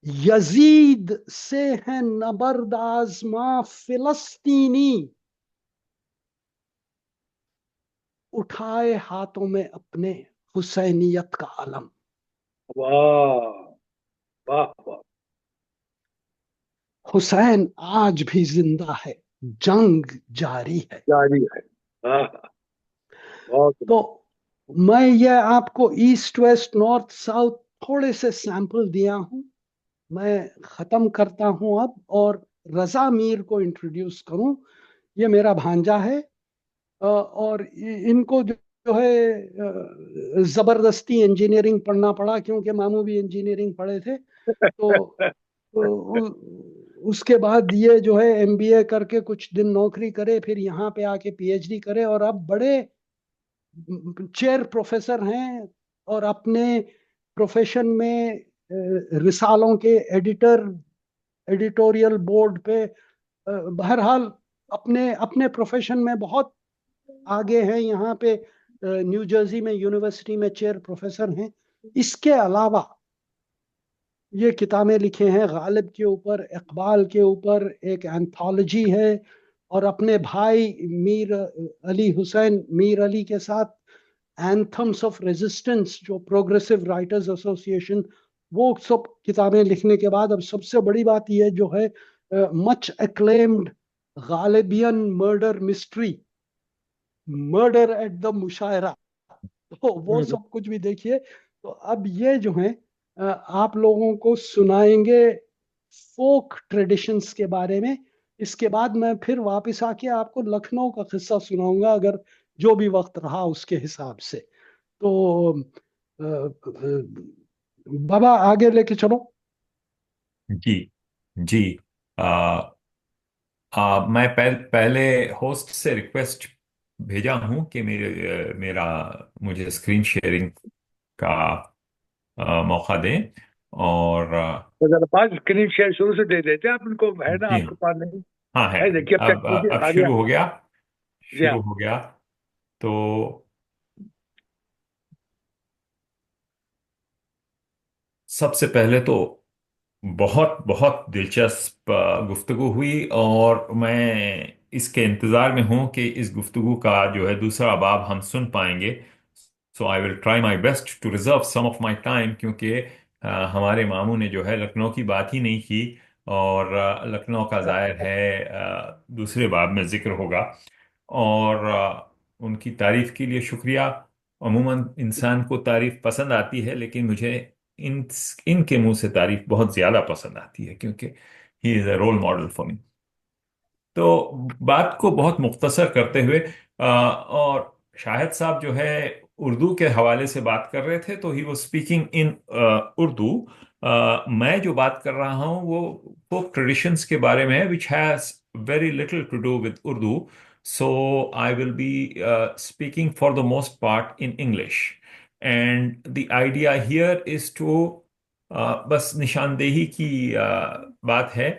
यजीद से है नबर्द आजमा, फिलस्तीनी उठाए हाथों में अपने हुसैनियत का आलम। वाह वाह वाह। हुसैन आज भी जिंदा है, जंग जारी है। जारी है। हाँ हाँ, बहुत। तो मैं ये आपको ईस्ट वेस्ट नॉर्थ साउथ थोड़े से सैंपल दिया हूं। मैं खत्म करता हूं अब, और रजा मीर को इंट्रोड्यूस करूं। ये मेरा भांजा है, और इनको जो है जबरदस्ती इंजीनियरिंग पढ़ना पड़ा, क्योंकि मामू भी इंजीनियरिंग पढ़े थे। तो उसके बाद ये जो है एमबीए करके कुछ दिन नौकरी करे, फिर यहाँ पे आके पीएचडी करे, और अब बड़े चेयर प्रोफेसर हैं, और अपने प्रोफेशन में रिसालों के एडिटर, एडिटोरियल बोर्ड पे, बहरहाल अपने अपने प्रोफेशन में बहुत आगे हैं। यहाँ पे न्यू जर्सी में यूनिवर्सिटी में चेयर प्रोफेसर हैं। इसके अलावा ये किताबें लिखे हैं गालिब के ऊपर, इकबाल के ऊपर, एक एंथोलॉजी है, और अपने भाई मीर अली हुसैन, मीर अली के साथ एंथम्स ऑफ रेजिस्टेंस, जो प्रोग्रेसिव राइटर्स एसोसिएशन, वो सब किताबें लिखने के बाद अब सबसे बड़ी बात यह जो है, much acclaimed Ghalibian murder mystery, murder at the mushaira, तो वो हम्म, सब कुछ भी देखिए। तो अब ये जो है आप लोगों को सुनाएंगे फोक ट्रेडिशंस के बारे में। इसके बाद मैं फिर वापस आके आपको लखनऊ का किस्सा सुनाऊंगा, अगर जो भी वक्त रहा उसके हिसाब से। तो बाबा आगे लेके चलो। जी जी। आ, मैं पहले होस्ट से रिक्वेस्ट भेजा हूं कि मेरा मुझे स्क्रीन शेयरिंग का मौका दें। और तो जरा पास स्क्रीन शेयर शुरू से दे देते हैं आप उनको, है ना जी आपके पास? नहीं हाँ है। है, देखिए अब अब टेक्नोलॉजी अब आ गया। शुरू हो गया। जी हाँ। शुरू हो गया। तो सबसे पहले तो बहुत बहुत दिलचस्प गुफ्तगू हुई, और मैं इसके इंतज़ार में हूं कि इस गुफ्तगू का जो है दूसरा बाब हम सुन पाएंगे। So I will try my best to reserve some of my time, क्योंकि हमारे मामू ने जो है लखनऊ की बात ही नहीं की, और लखनऊ का जाहिर है दूसरे बाब में जिक्र होगा। और उनकी तारीफ के लिए शुक्रिया। अमूमन इंसान को तारीफ पसंद आती है, लेकिन मुझे इन इनके मुंह से तारीफ बहुत ज्यादा पसंद आती है, क्योंकि he is a role model for me. तो बात को बहुत मुख्तसर करते हुए, और शाहिद साहब जो है उर्दू के हवाले से बात कर रहे थे, तो he was speaking in Urdu. मैं जो बात कर रहा हूँ वो फोक ट्रेडिशंस के बारे में है, which has very little to do with Urdu. So I will be speaking for the most part in English, and the idea here is to, बस निशानदेही की बात है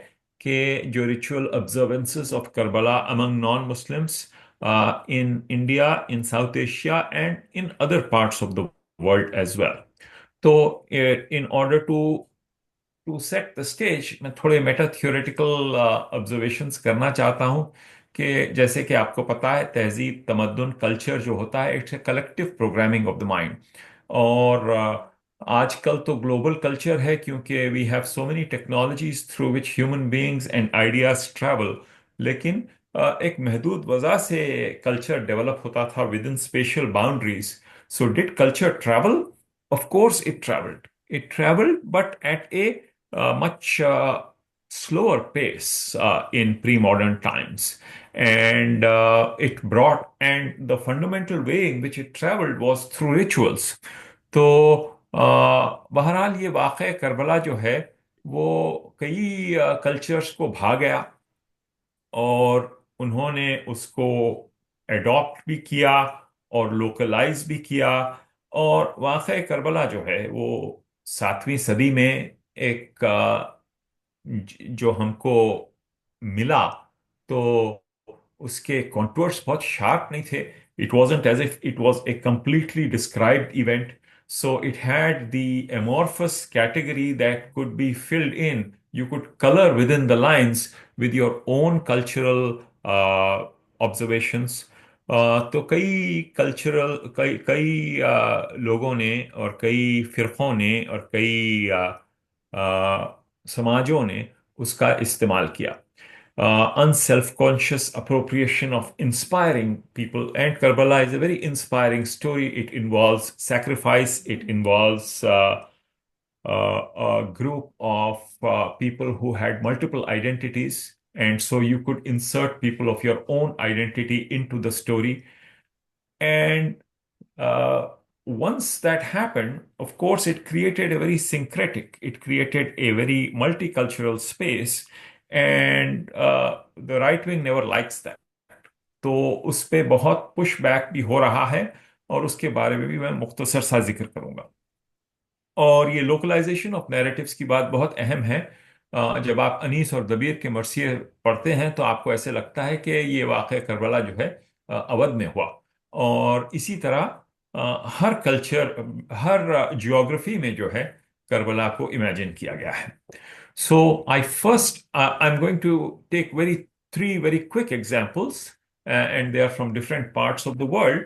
कि जो ritual observances of Karbala among non Muslims in India, in South Asia, and in other parts of the world as well. तो in order to set the stage, मैं थोड़े मेटा थियोरेटिकल ऑब्जर्वेशंस करना चाहता हूँ कि जैसे कि आपको पता है, तहजीब, तमद्दुन, कल्चर जो होता है, it's a collective programming of the mind. और आजकल तो ग्लोबल कल्चर है, क्योंकि we have so many technologies through which human beings and ideas travel. लेकिन एक महदूद वजह से कल्चर डेवलप होता था within spatial boundaries. So did culture travel? Of course it travelled. It traveled, but at a much slower pace in pre-modern times. And the fundamental way in which it traveled was through rituals. तो बहरहाल ये वाक़या Karbala जो है वो कई cultures को भा गया, और उन्होंने उसको एडॉप्ट भी किया और लोकलाइज भी किया। और वाक़या करबला जो है वो 7वीं सदी में एक जो हमको मिला, तो उसके कॉन्टूर्स बहुत शार्प नहीं थे। It wasn't as if it was a completely described event. So it had the amorphous category that could be filled in. You could color within the lines with your own cultural observations. तो कई cultural कई कई लोगों ने और कई फिरकों ने और कई समाजों ने उसका इस्तेमाल किया. Unself-conscious appropriation of inspiring people. And Karbala is a very inspiring story. It involves sacrifice, it involves a group of people who had multiple identities. And so you could insert people of your own identity into the story. And uh, once that happened, of course, it created a very syncretic, it created a very multicultural space. And the right wing never likes that. तो उस पे बहुत push back भी हो रहा है, और उसके बारे में भी मैं मुख्तसर सा जिक्र करूंगा. और ये लोकलाइजेशन ऑफ नैरेटिव्स की बात बहुत अहम है. जब आप अनीस और दबीर के मरसिए पढ़ते हैं तो आपको ऐसे लगता है कि ये वाक़या करबला जो है अवध में हुआ. और इसी तरह हर कल्चर, हर जियोग्राफी में जो है करबला को इमेजिन किया गया है. So I am going to take three very quick examples, and they are from different parts of the world,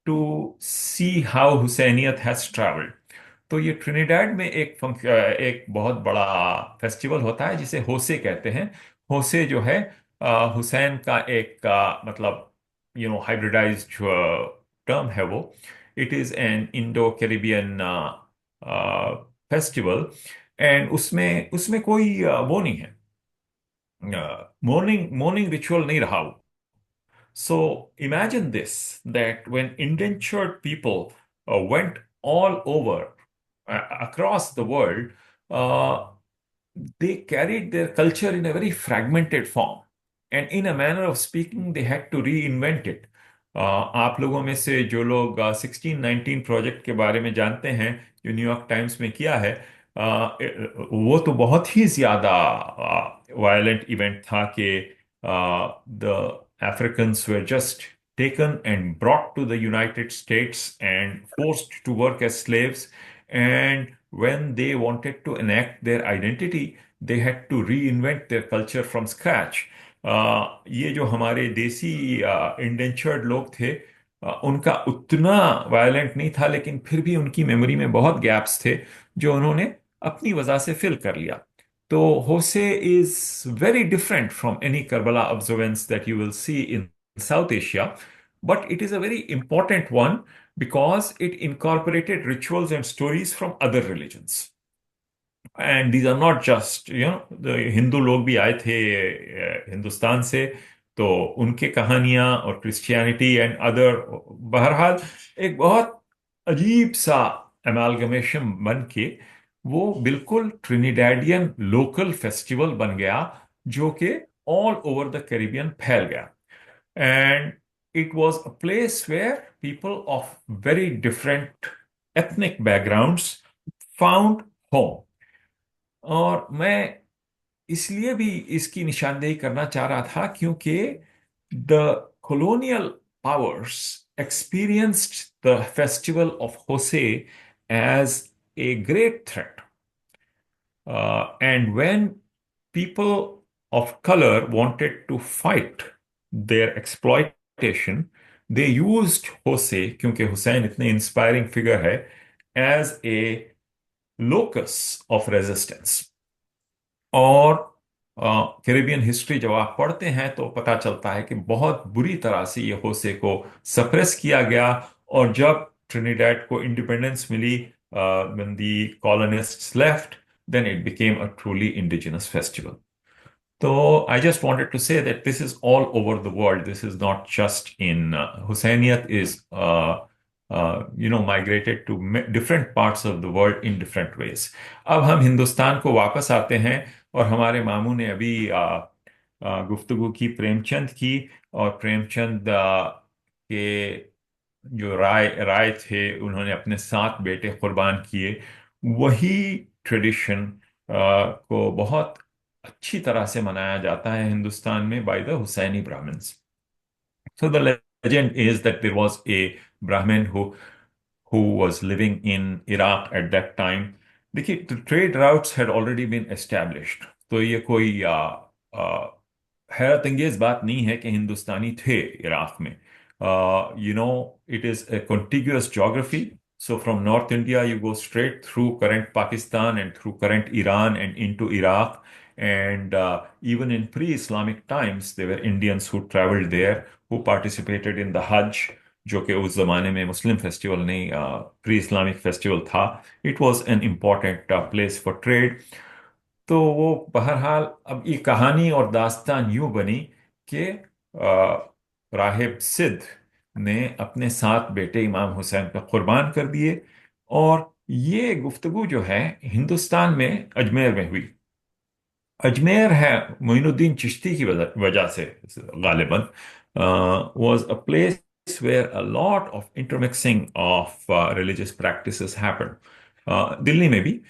to see how Hussainiyat has traveled. तो ये ट्रिनिडाड में एक बहुत बड़ा फेस्टिवल होता है जिसे होसे कहते हैं. होसे जो है हुसैन का एक मतलब हाइब्रिडाइज्ड टर्म है वो. It is an Indo Caribbean festival. And उसमें उसमें कोई वो नहीं है, मॉर्निंग मॉर्निंग रिचुअल नहीं रहा वो. So imagine this, that when indentured people went all over across the world, uh, they carried their culture in a very fragmented form. And in a manner of speaking, they had to reinvent it. आप लोगों में से जो लोग 1619 project के बारे में जानते हैं, जो न्यूयॉर्क टाइम्स में किया है, वो तो बहुत ही ज़्यादा वायलेंट इवेंट था कि the Africans were just taken and brought to the United States and forced to work as slaves. And when they wanted to enact their identity, they had to reinvent their culture from scratch. ये जो हमारे देसी indentured लोग थे, उनका उतना violent नहीं था, लेकिन फिर भी उनकी मेमोरी में बहुत गैप्स थे जो उन्होंने अपनी वजह से फिल कर लिया. So Hosea is very different from any Karbala observance that you will see in South Asia, but it is a very important one because it incorporated rituals and stories from other religions. And these are not just, the Hindu लोग भी आए थे हिंदुस्तान से, तो उनके कहानियां और Christianity and other, बहरहाल एक बहुत अजीब सा एमालगमेशन बन के वो बिल्कुल ट्रिनिडेडियन लोकल फेस्टिवल बन गया, जो कि ऑल ओवर द कैरिबियन फैल गया. And it was a place where people of very different ethnic backgrounds found home. और मैं इसलिए भी इसकी निशानदेही करना चाह रहा था क्योंकि the colonial powers experienced the festival of Hosea as a great threat. And when people of color wanted to fight their exploitation, they used Hosea, क्योंकि हुसैन इतने इंस्पायरिंग फिगर है, as a locus of resistance. और Caribbean history जब आप पढ़ते हैं तो पता चलता है कि बहुत बुरी तरह से ये होसे को सप्रेस किया गया. और जब ट्रिनिडेड को इंडिपेंडेंस मिली, when the colonists left, then it became a truly indigenous festival. So I just wanted to say that this is all over the world. This is not just in Hussainiyat is migrated to different parts of the world in different ways. अब हम हिंदुस्तान को वापस आते हैं, और हमारे मामू ने अभी गुफ्तगू की प्रेमचंद की, और प्रेमचंद के जो राय राय थे, उन्होंने अपने 7 बेटे कुर्बान किए. वही ट्रेडिशन को बहुत अच्छी तरह से मनाया जाता है हिंदुस्तान में by the Hussaini Brahmins. So the legend is that there was a Brahmin who was living in Iraq at that time. देखिए, the trade routes had already been established. तो ये कोई हैरत अंगेज बात नहीं है कि हिंदुस्तानी थे इराक में. It is a contiguous geography. So from North India, you go straight through current Pakistan and through current Iran and into Iraq. And even in pre-Islamic times, there were Indians who traveled there, who participated in the Hajj, जो कि उस जमाने में मुस्लिम festival नहीं, pre Islamic festival था. It was an important place for trade. तो वो बहरहाल अब ये कहानी और दास्तान यूं बनी कि राहिब सिद्ध ने अपने 7 बेटे इमाम हुसैन पे कुर्बान कर दिए. और ये गुफ्तगू जो है हिंदुस्तान में अजमेर में हुई. अजमेर है मोइनुद्दीन चिश्ती की वजह से गालिबन was a place where a lot of intermixing of religious practices happened. Delhi maybe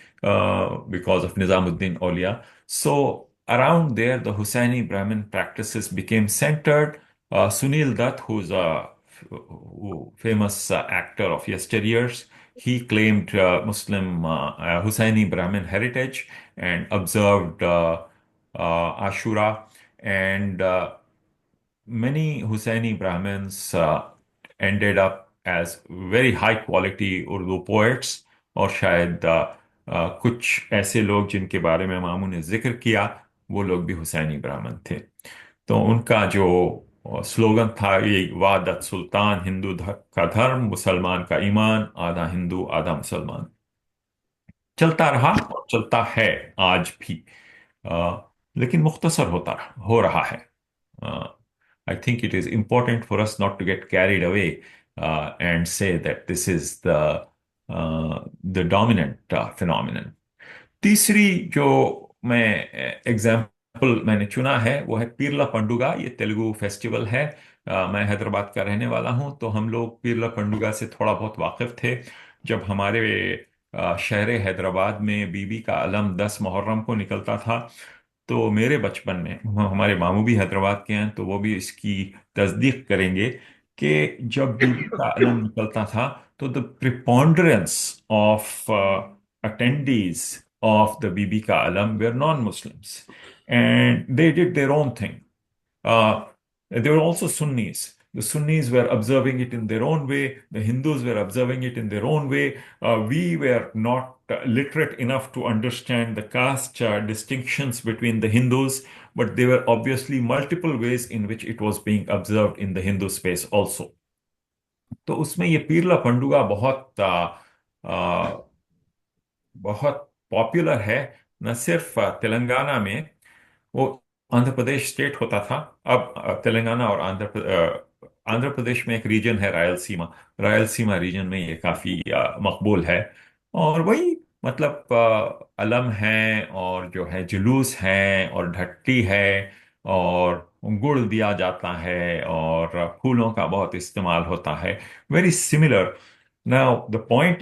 because of Nizamuddin Aulia. So around there the Hussaini Brahmin practices became centered. Sunil Dutt, who's a famous actor of yesteryears, he claimed Muslim Hussaini Brahmin heritage and observed Ashura, and many Hussaini Brahmins ended up as very high quality Urdu poets. और शायद कुछ ऐसे लोग जिनके बारे में मामू ने जिक्र किया, वो लोग भी हुसैनी ब्राह्मण थे. तो उनका जो स्लोगन था ये, वादत सुल्तान हिंदू का धर्म, मुसलमान का ईमान, आधा हिंदू आधा मुसलमान. चलता रहा और चलता है आज भी. लेकिन मुख्तसर हो रहा है. I think it is important for us not to get carried away and say that this is the dominant phenomenon. तीसरी जो मैं एग्जाम्पल मैंने चुना है वो है पीरला पंडुगा. ये तेलुगु फेस्टिवल है. मैं हैदराबाद का रहने वाला हूं, तो हम लोग पीरला पंडुगा से थोड़ा बहुत वाकिफ थे. जब हमारे शहर हैदराबाद में बीबी का अलम 10 मुहर्रम को निकलता था, तो मेरे बचपन में, हमारे मामू भी हैदराबाद के हैं तो वो भी इसकी तस्दीक करेंगे कि जब बीबी का अलम निकलता था तो the preponderance of attendees of the Bibi Ka Alam were non-Muslims, and they did their own thing. There were also Sunnis. The Sunnis were observing it in their own way. The Hindus were observing it in their own way. We were not literate enough to understand the caste distinctions between the Hindus, but there were obviously multiple ways in which it was being observed in the Hindu space also. तो उसमें ये पीरला पंडुगा बहुत popular है. न सिर्फ तेलंगाना में, वो Andhra Pradesh state होता था. अब तेलंगाना और आंध्र प्रदेश में एक रीजन है रायलसीमा रीजन में ये काफी मकबूल है. और वही मतलब अलम है और जो है जुलूस है और ढट्टी है और गुड़ दिया जाता है और फूलों का बहुत इस्तेमाल होता है. Very similar. Now, the point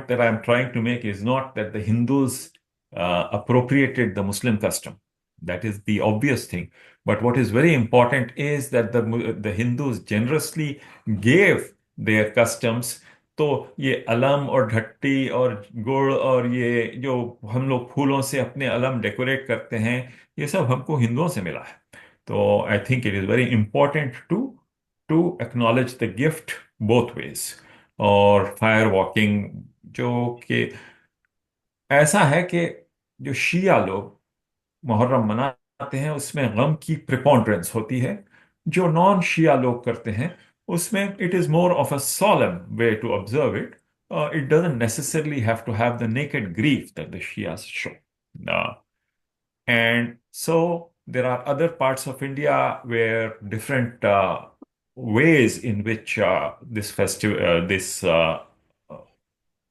that I'm trying to make is not that the Hindus appropriated the Muslim custom. That is the obvious thing. But what is very important is that the Hindus generously gave their customs. तो ये अलम और ढट्टी और गुड़ और ये जो हम लोग फूलों से अपने अलम डेकोरेट करते हैं, ये सब हमको हिंदुओं से मिला है. तो I think it is very important to acknowledge the gift both ways. और फायर वॉकिंग जो कि ऐसा है कि जो शिया लोग मुहर्रम मनाते हैं उसमें गम की प्रिपॉन्डरेंस होती है. जो नॉन शिया लोग करते हैं उसमें it is more of a solemn way to observe it. It doesn't necessarily have to have the naked grief that the Shias show. And so there are other parts of India where different ways in which this festival, this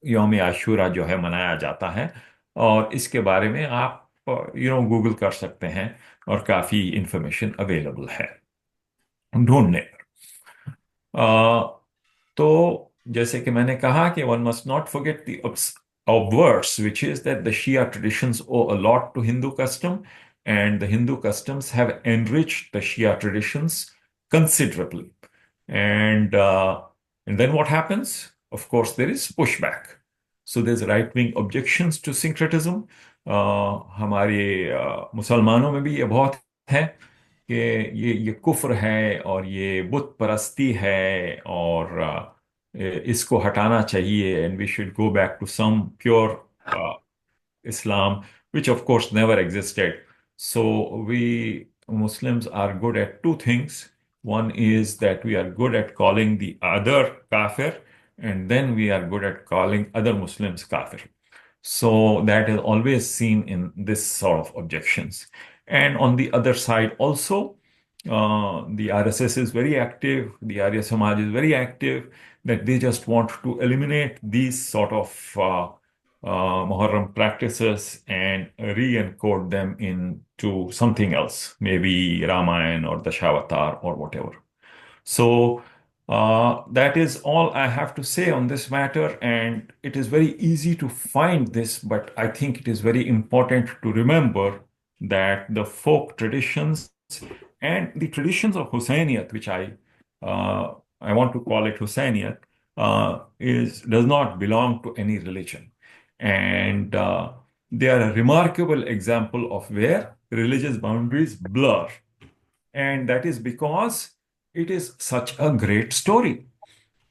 यौम आशूरा जो है मनाया जाता है. और इसके बारे में आप गूगल कर सकते हैं और काफी इंफॉर्मेशन अवेलेबल है ढूंढने पर. तो जैसे कि मैंने कहा कि one must not forget the obverse, which is that the Shia traditions owe a lot to Hindu custom, and the Hindu customs have enriched the Shia traditions considerably. And then what happens? Of course, there is pushback. So there's right-wing objections to syncretism. हमारे मुसलमानों में भी ये बहुत है कि ये कुफ्र है और ये बुत परस्ती है और इसको हटाना चाहिए and we should go back to some pure Islam, which of course never existed. So we Muslims are good at two things. One is that we are good at calling the other kafir, and then we are good at calling other Muslims kafir. So that is always seen in this sort of objections. And on the other side also, the RSS is very active, the Arya Samaj is very active, that they just want to eliminate these sort of Muharram practices and re-encode them into something else, maybe Ramayana or Dashavatar or whatever. So that is all I have to say on this matter, and it is very easy to find this, but I think it is very important to remember that the folk traditions and the traditions of Hussainiyat, which I want to call it Hussainiyat, does not belong to any religion, and they are a remarkable example of where religious boundaries blur, and that is because it is such a great story.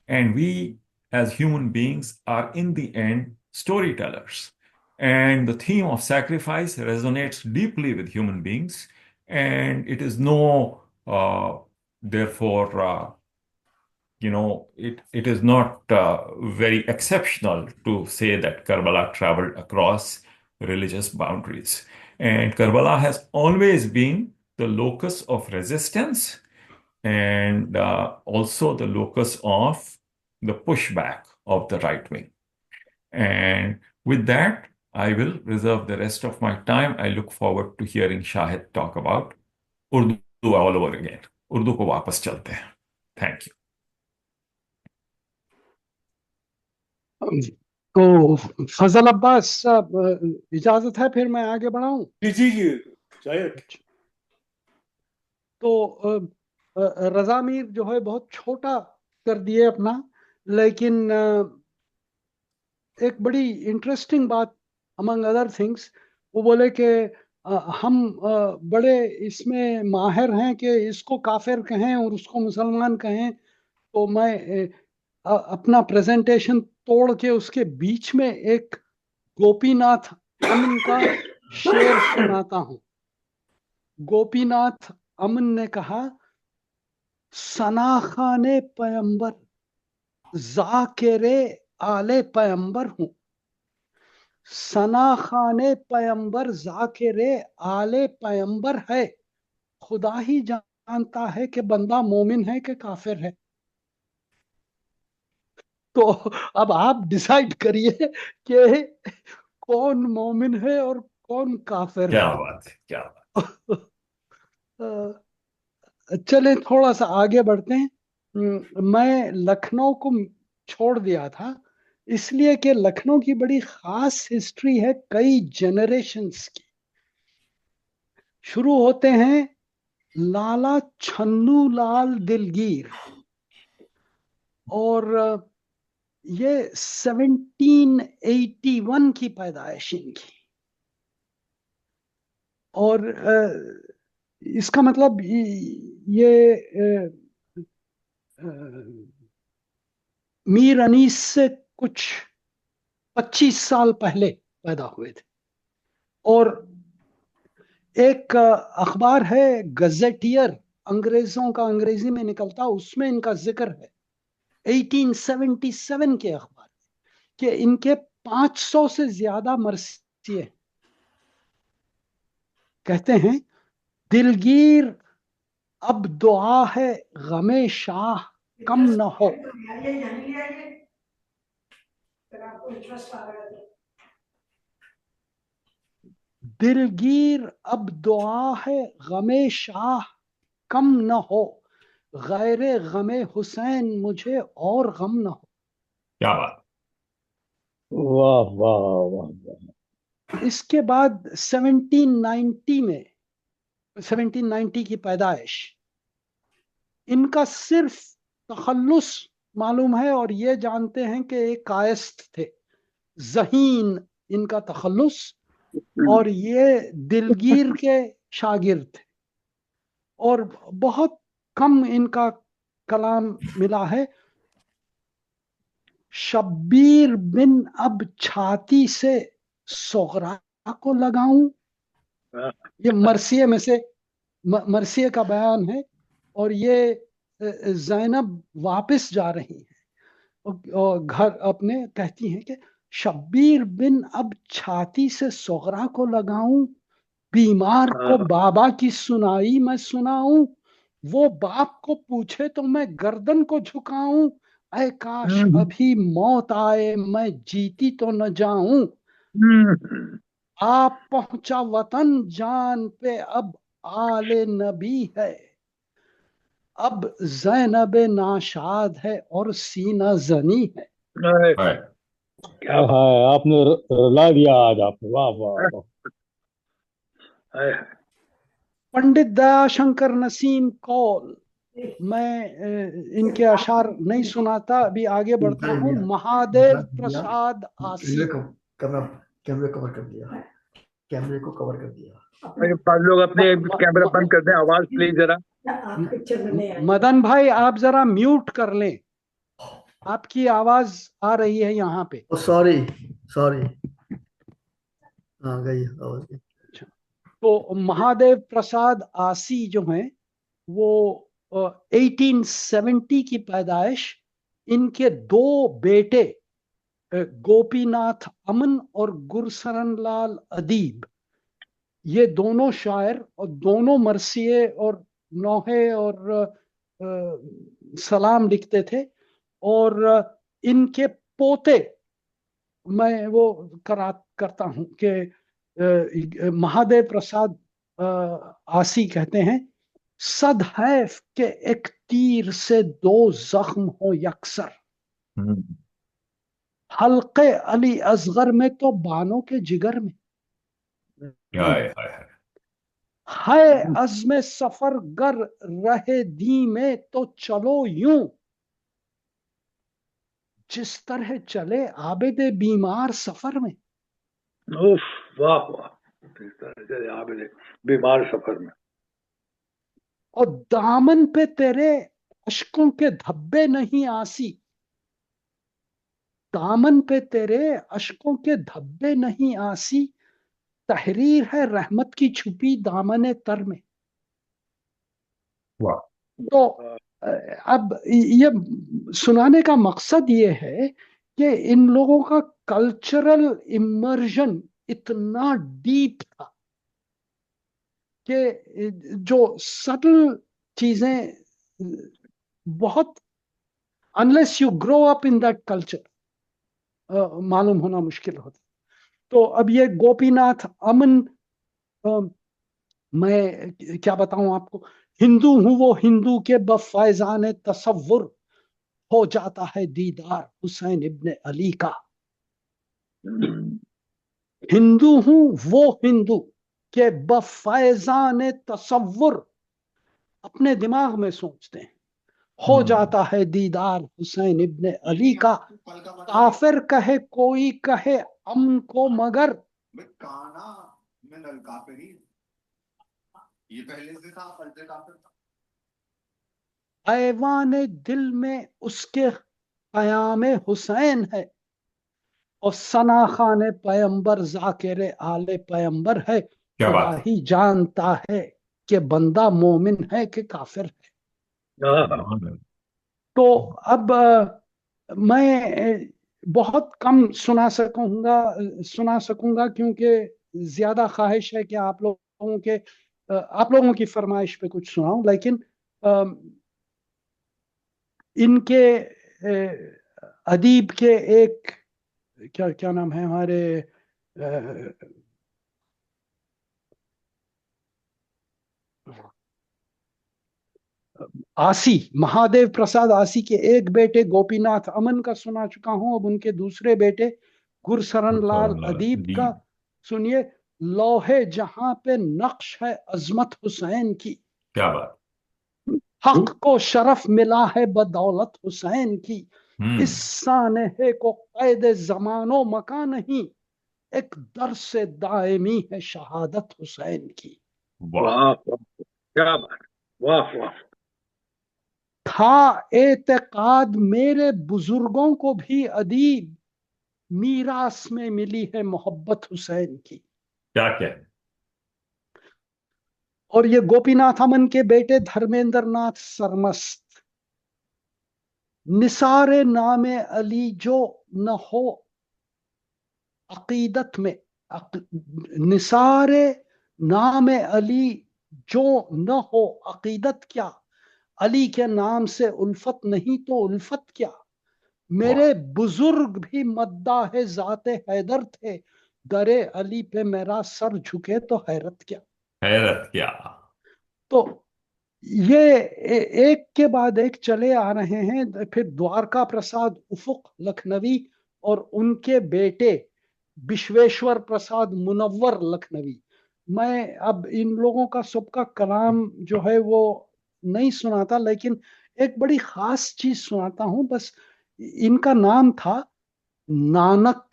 And we, as human beings, are in the end storytellers. And the theme of sacrifice resonates deeply with human beings. And it is therefore, it is not very exceptional to say that Karbala traveled across religious boundaries. And Karbala has always been the locus of resistance and also the locus of the pushback of the right wing. And with that, I will reserve the rest of my time. I look forward to hearing Shahid talk about Urdu all over again. Urdu को वापस चलते हैं. Thank you. तो फजल अब्बास साहब, इजाजत है फिर मैं आगे बढ़ाऊं? जी जी जी, शायद। तो रजा मीर जो है बहुत छोटा कर दिए अपना, लेकिन एक बड़ी इंटरेस्टिंग बात अमंग अदर थिंग्स, वो बोले कि हम बड़े इसमें माहिर हैं कि इसको काफिर कहें और उसको मुसलमान कहें, तो मैं अपना प्रेजेंटेशन तोड़ के उसके बीच में एक गोपीनाथ अमन का शेर सुनाता हूं। गोपीनाथ अमन ने कहा, सना खाने पैगंबर जाकिरे आले पैगंबर हूं, सना खाने पैगंबर जाकिरे आले पैगंबर है, खुदा ही जानता है कि बंदा मोमिन है कि काफिर है। तो अब आप डिसाइड करिए कि कौन मोमिन है और कौन काफिर है। क्या बात है, क्या बात। चलें थोड़ा सा आगे बढ़ते हैं। मैं लखनऊ को छोड़ दिया था इसलिए कि लखनऊ की बड़ी खास हिस्ट्री है, कई जनरेशन्स की। शुरू होते हैं लाला छन्नू लाल दिलगीर, और ये 1781 की पैदाइश इनकी, और इसका मतलब ये मीर अनीस से कुछ 25 साल पहले पैदा हुए थे। और एक अखबार है गजेटियर, अंग्रेजों का अंग्रेजी में निकलता, उसमें इनका जिक्र है 1877 के अखबार कि इनके 500 से ज्यादा मरसिए। कहते हैं, दिलगीर अब दुआ है गमे शाह कम न हो, दिलगीर अब दुआ है गमे शाह कम न हो, गैरे गमे हुसैन मुझे और गम न हो। क्या बात। वाह वाह वाह वाह। इसके बाद 1790 में, 1790 की पैदाइश, इनका सिर्फ तखल्लुस मालूम है और ये जानते हैं कि एक कायस्थ थे, ज़हीन इनका तखल्लुस, और ये दिलगीर के शागिर्द थे। और बहुत कम इनका कलाम मिला है। शब्बीर बिन अब छाती से सोगरा को लगाऊं, ये मरसिए में से मरसिए का बयान है। और ये जैनब वापस जा रही है और घर अपने कहती हैं कि शब्बीर बिन अब छाती से सोगरा को लगाऊं, बीमार को बाबा की सुनाई मैं सुनाऊं, वो बाप को पूछे तो मैं गर्दन को झुकाऊं, ऐ काश अभी मौत आए मैं जीती तो न जाऊं, आप पहुंचा वतन जान पे अब आले नबी है, अब जैनब नाशाद है और सीना जनी है। है। क्या बात हाँ, आपने रुला दिया आज आपने, वाह वाह वाह। है। पंडित दयाशंकर नसीम कौल, मैं इनके अशार नहीं सुनाता, अभी आगे बढ़ता हूँ। महादेव प्रसाद आसी, कैमरा कैमरे कवर कर दिया, कैमरे को कवर कर दिया। अरे पांच लोग अपने कैमरा बंद कर दें, आवाज प्लीज जरा। मदन भाई आप जरा म्यूट कर लें, आपकी आवाज आ रही है यहाँ पे। सॉरी सॉरी, हाँ गई आवाज गई। तो महादेव प्रसाद आसी जो हैं वो 1870 की पैदाइश, इनके दो बेटे गोपीनाथ अमन और गुरशरण लाल अदीब, ये दोनों शायर और दोनों मरसिए और नौहे और सलाम लिखते थे। और इनके पोते, मैं वो करता हूं कि महादेव प्रसाद आसी कहते हैं, सदैव के एक तीर से दो जख्म हो यकसर, हल्के अली असगर में तो बानों के जिगर में, हाय हाय हाय। है अज़्म सफर गर रहे दी में तो चलो यूं, जिस तरह चले आबिदे बीमार सफर में। उफ, वाह वाह, इस तरह से आबिद बीमार सफर में। और दामन पे तेरे अश्कों के धब्बे नहीं आसी, दामन पे तेरे अश्कों के धब्बे नहीं आसी, तहरीर है रहमत की छुपी दामने तर में। वाह। तो अब ये सुनाने का मकसद ये है कि इन लोगों का कल्चरल इमर्जन इतना डीप था कि जो सटल चीजें बहुत, unless you grow up in that culture, मालूम होना मुश्किल होता। तो अब ये गोपीनाथ अमन, मैं क्या बताऊं आपको, हिंदू हूं वो हिंदू के बफैजान तसव्वुर, हो जाता है दीदार हुसैन इब्ने अली का। हिंदू हूं वो हिंदू के बफैजान तसव्वुर, अपने दिमाग में सोचते हैं, हो जाता है दीदार हुसैन इब्ने अली का। काफिर कहे कोई कहे अमन को मगर, काना में नल काफिरी, ये पहले से था, फलते काफिर था। ऐवान दिल में उसके क़याम हुसैन है, और सना खान पैगंबर जाकिर आले पैगंबर है। क्या खुदा बात है। ही जानता है कि बंदा मोमिन है कि काफिर है। तो अब मैं बहुत कम सुना सकूंगा क्योंकि ज्यादा ख्वाहिश है कि आप लोगों की फरमाइश पे कुछ सुनाऊं, लेकिन इनके अदीब के एक, क्या क्या नाम है हमारे, आसी, महादेव प्रसाद आसी के एक बेटे गोपीनाथ अमन का सुना चुका हूं। अब उनके दूसरे बेटे गुरशरण लाल अदीब का सुनिए। लौहे जहां पे नक्श है अजमत हुसैन की, क्या बात। हक को शरफ मिला है बदौलत हुसैन की, इस सानहे को कैद जमानो मका नहीं, एक दर से दायमी है शहादत हुसैन की। वाह, क्या बात। वाह वाह। था एतकाद मेरे बुजुर्गों को भी अदीब, मीरास में मिली है मोहब्बत हुसैन की। क्या क्या। और ये गोपीनाथ अमन के बेटे धर्मेंद्र नाथ सरमस्त, निसारे नामे अली जो न हो अकीदत में, निसारे नामे अली जो न हो अकीदत क्या, अली के नाम से उल्फत नहीं तो उल्फत क्या, वाह। मेरे बुजुर्ग भी मद्दाह जाते हैदर थे, दरे अली पे मेरा सर झुके तो हैरत क्या। हैरत क्या। तो ये एक के बाद एक चले आ रहे हैं। फिर द्वारका प्रसाद उफुक लखनवी और उनके बेटे विश्वेश्वर प्रसाद मुनव्वर लखनवी। मैं अब इन लोगों का सबका कलाम जो है वो नहीं सुनाता, लेकिन एक बड़ी खास चीज सुनाता हूं बस। इनका नाम था नानक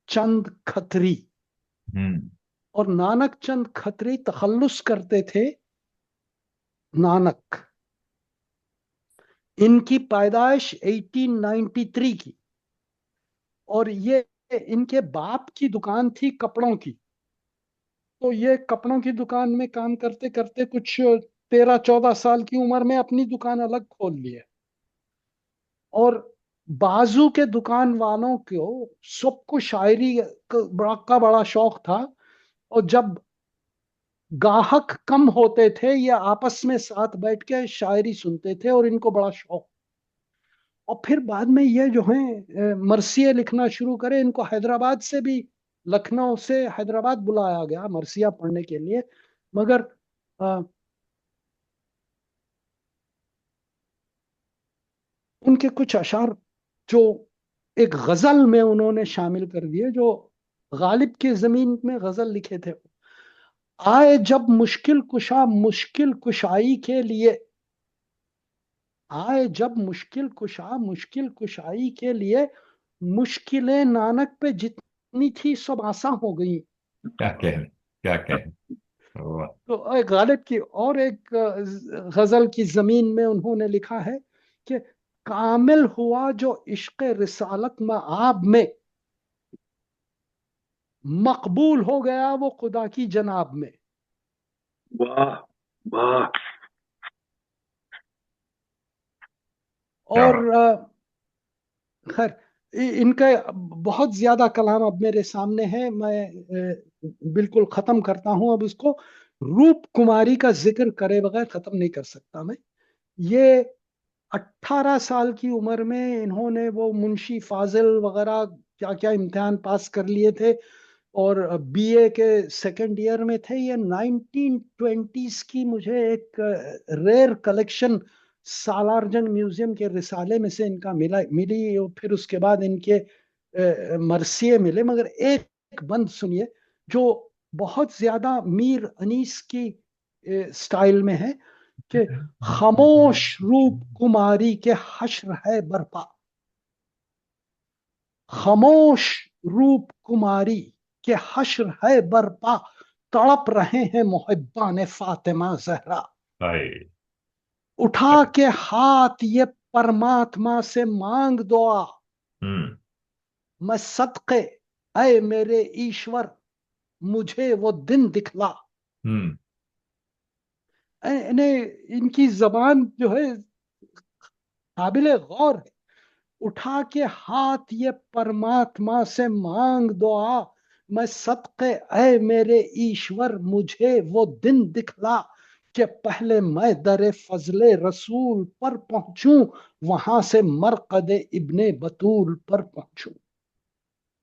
चंद खत्री। हम्म। और नानक चंद खत्री तखल्लुस करते थे नानक। इनकी पैदाइश 1893 की। और ये इनके बाप की दुकान थी कपड़ों की। तो ये कपड़ों की दुकान में काम करते करते कुछ 13-14 साल की उम्र में अपनी दुकान अलग खोल लिए। और बाजू के दुकान वालों को सबको शायरी का बड़ा शौक था। और जब गाहक कम होते थे ये आपस में साथ बैठ के शायरी सुनते थे और इनको बड़ा शौक। और फिर बाद में ये जो है मरसिया लिखना शुरू करे। इनको हैदराबाद से भी, लखनऊ से हैदराबाद बुलाया गया मरसिया पढ़ने के लिए। मगर अ, उनके कुछ अशार जो एक गजल में उन्होंने शामिल कर दिए, जो गालिब की जमीन में गजल लिखे थे। आए जब मुश्किल कुशा मुश्किल कुशाई के लिए, आए जब मुश्किल कुशा मुश्किल कुशाई के लिए, मुश्किलें नानक पे जितनी थी सब आसान हो गई। क्या कह। क्या कह। वाह। तो एक गालिब की और एक गजल की जमीन में उन्होंने लिखा है कि कामिल हुआ जो इश्क रिसालत में आब में, मकबूल हो गया वो खुदा की जनाब में। वाह वाह। क्या और बात। खैर इनका बहुत ज्यादा कलाम अब मेरे सामने है। मैं बिल्कुल खत्म करता हूं अब इसको। रूप कुमारी का जिक्र करे बगैर खत्म नहीं कर सकता मैं। ये 18 साल की उम्र में इन्होंने वो मुंशी फाजिल वगैरह क्या क्या इम्तिहान पास कर लिए थे। और बीए के सेकंड ईयर में थे। ये 1920s की मुझे एक रेयर कलेक्शन सालारजंग म्यूजियम के रिसाले में से इनका मिली। और फिर उसके बाद इनके मरसिए मिले। मगर एक बंद सुनिए जो बहुत ज्यादा मीर अनीस की स्टाइल में है कि खामोश रूप कुमारी के हश्र है बरपा, खामोश रूप कुमारी के हश्र है बरपा, तड़प रहे हैं मुहिब्बान फातिमा जहरा, हाय। उठा के हाथ ये परमात्मा से मांग दुआ, हम्म। मैं सदके ऐ मेरे ईश्वर मुझे वो दिन दिखला। हम्म। इन्हें इनकी जबान जो है काबिले गौर है। उठा के हाथ ये परमात्मा से मांग दुआ, मैं सदके ऐ मेरे ईश्वर मुझे वो दिन दिखला, कि पहले मैं दरे फजले रसूल पर पहुंचूं, वहां से मरकद इब्ने बतूल पर पहुंचूं।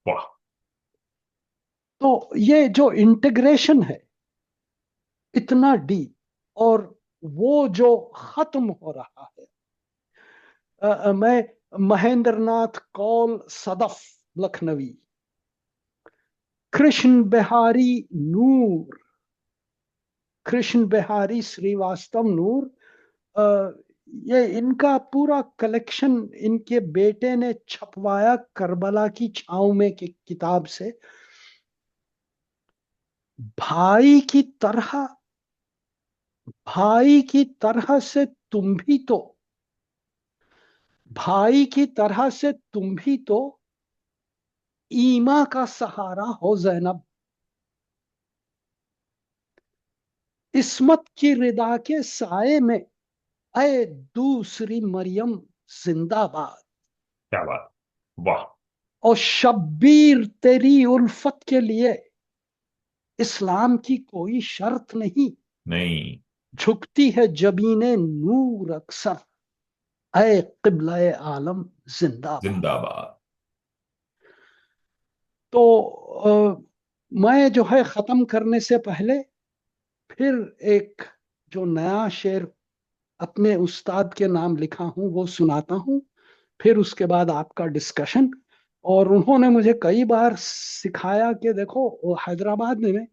वाह। तो ये जो इंटीग्रेशन है इतना डीप, और वो जो खत्म हो रहा है। मैं महेंद्र नाथ कौल सदफ लखनवी, कृष्ण बिहारी नूर, कृष्ण बिहारी श्रीवास्तव नूर, ये इनका पूरा कलेक्शन इनके बेटे ने छपवाया करबला की छांव में की किताब से। भाई की तरह भाई की तरह से तुम भी तो, भाई की तरह से तुम भी तो ईमा का सहारा हो ज़ैनब। इस्मत की रिदा के साए में ऐ दूसरी मरियम जिंदाबाद। क्या बात, वाह। और शब्बीर तेरी उल्फत के लिए इस्लाम की कोई शर्त नहीं, नहीं। झुकती है जबीने नूर अक्सर, ऐ क़िबला आलम जिंदाबाद। जिंदाबाद। तो मैं जो है खत्म करने से पहले फिर एक जो नया शेर अपने उस्ताद के नाम लिखा हूं वो सुनाता हूं, फिर उसके बाद आपका डिस्कशन। और उन्होंने मुझे कई बार सिखाया कि देखो वो हैदराबाद में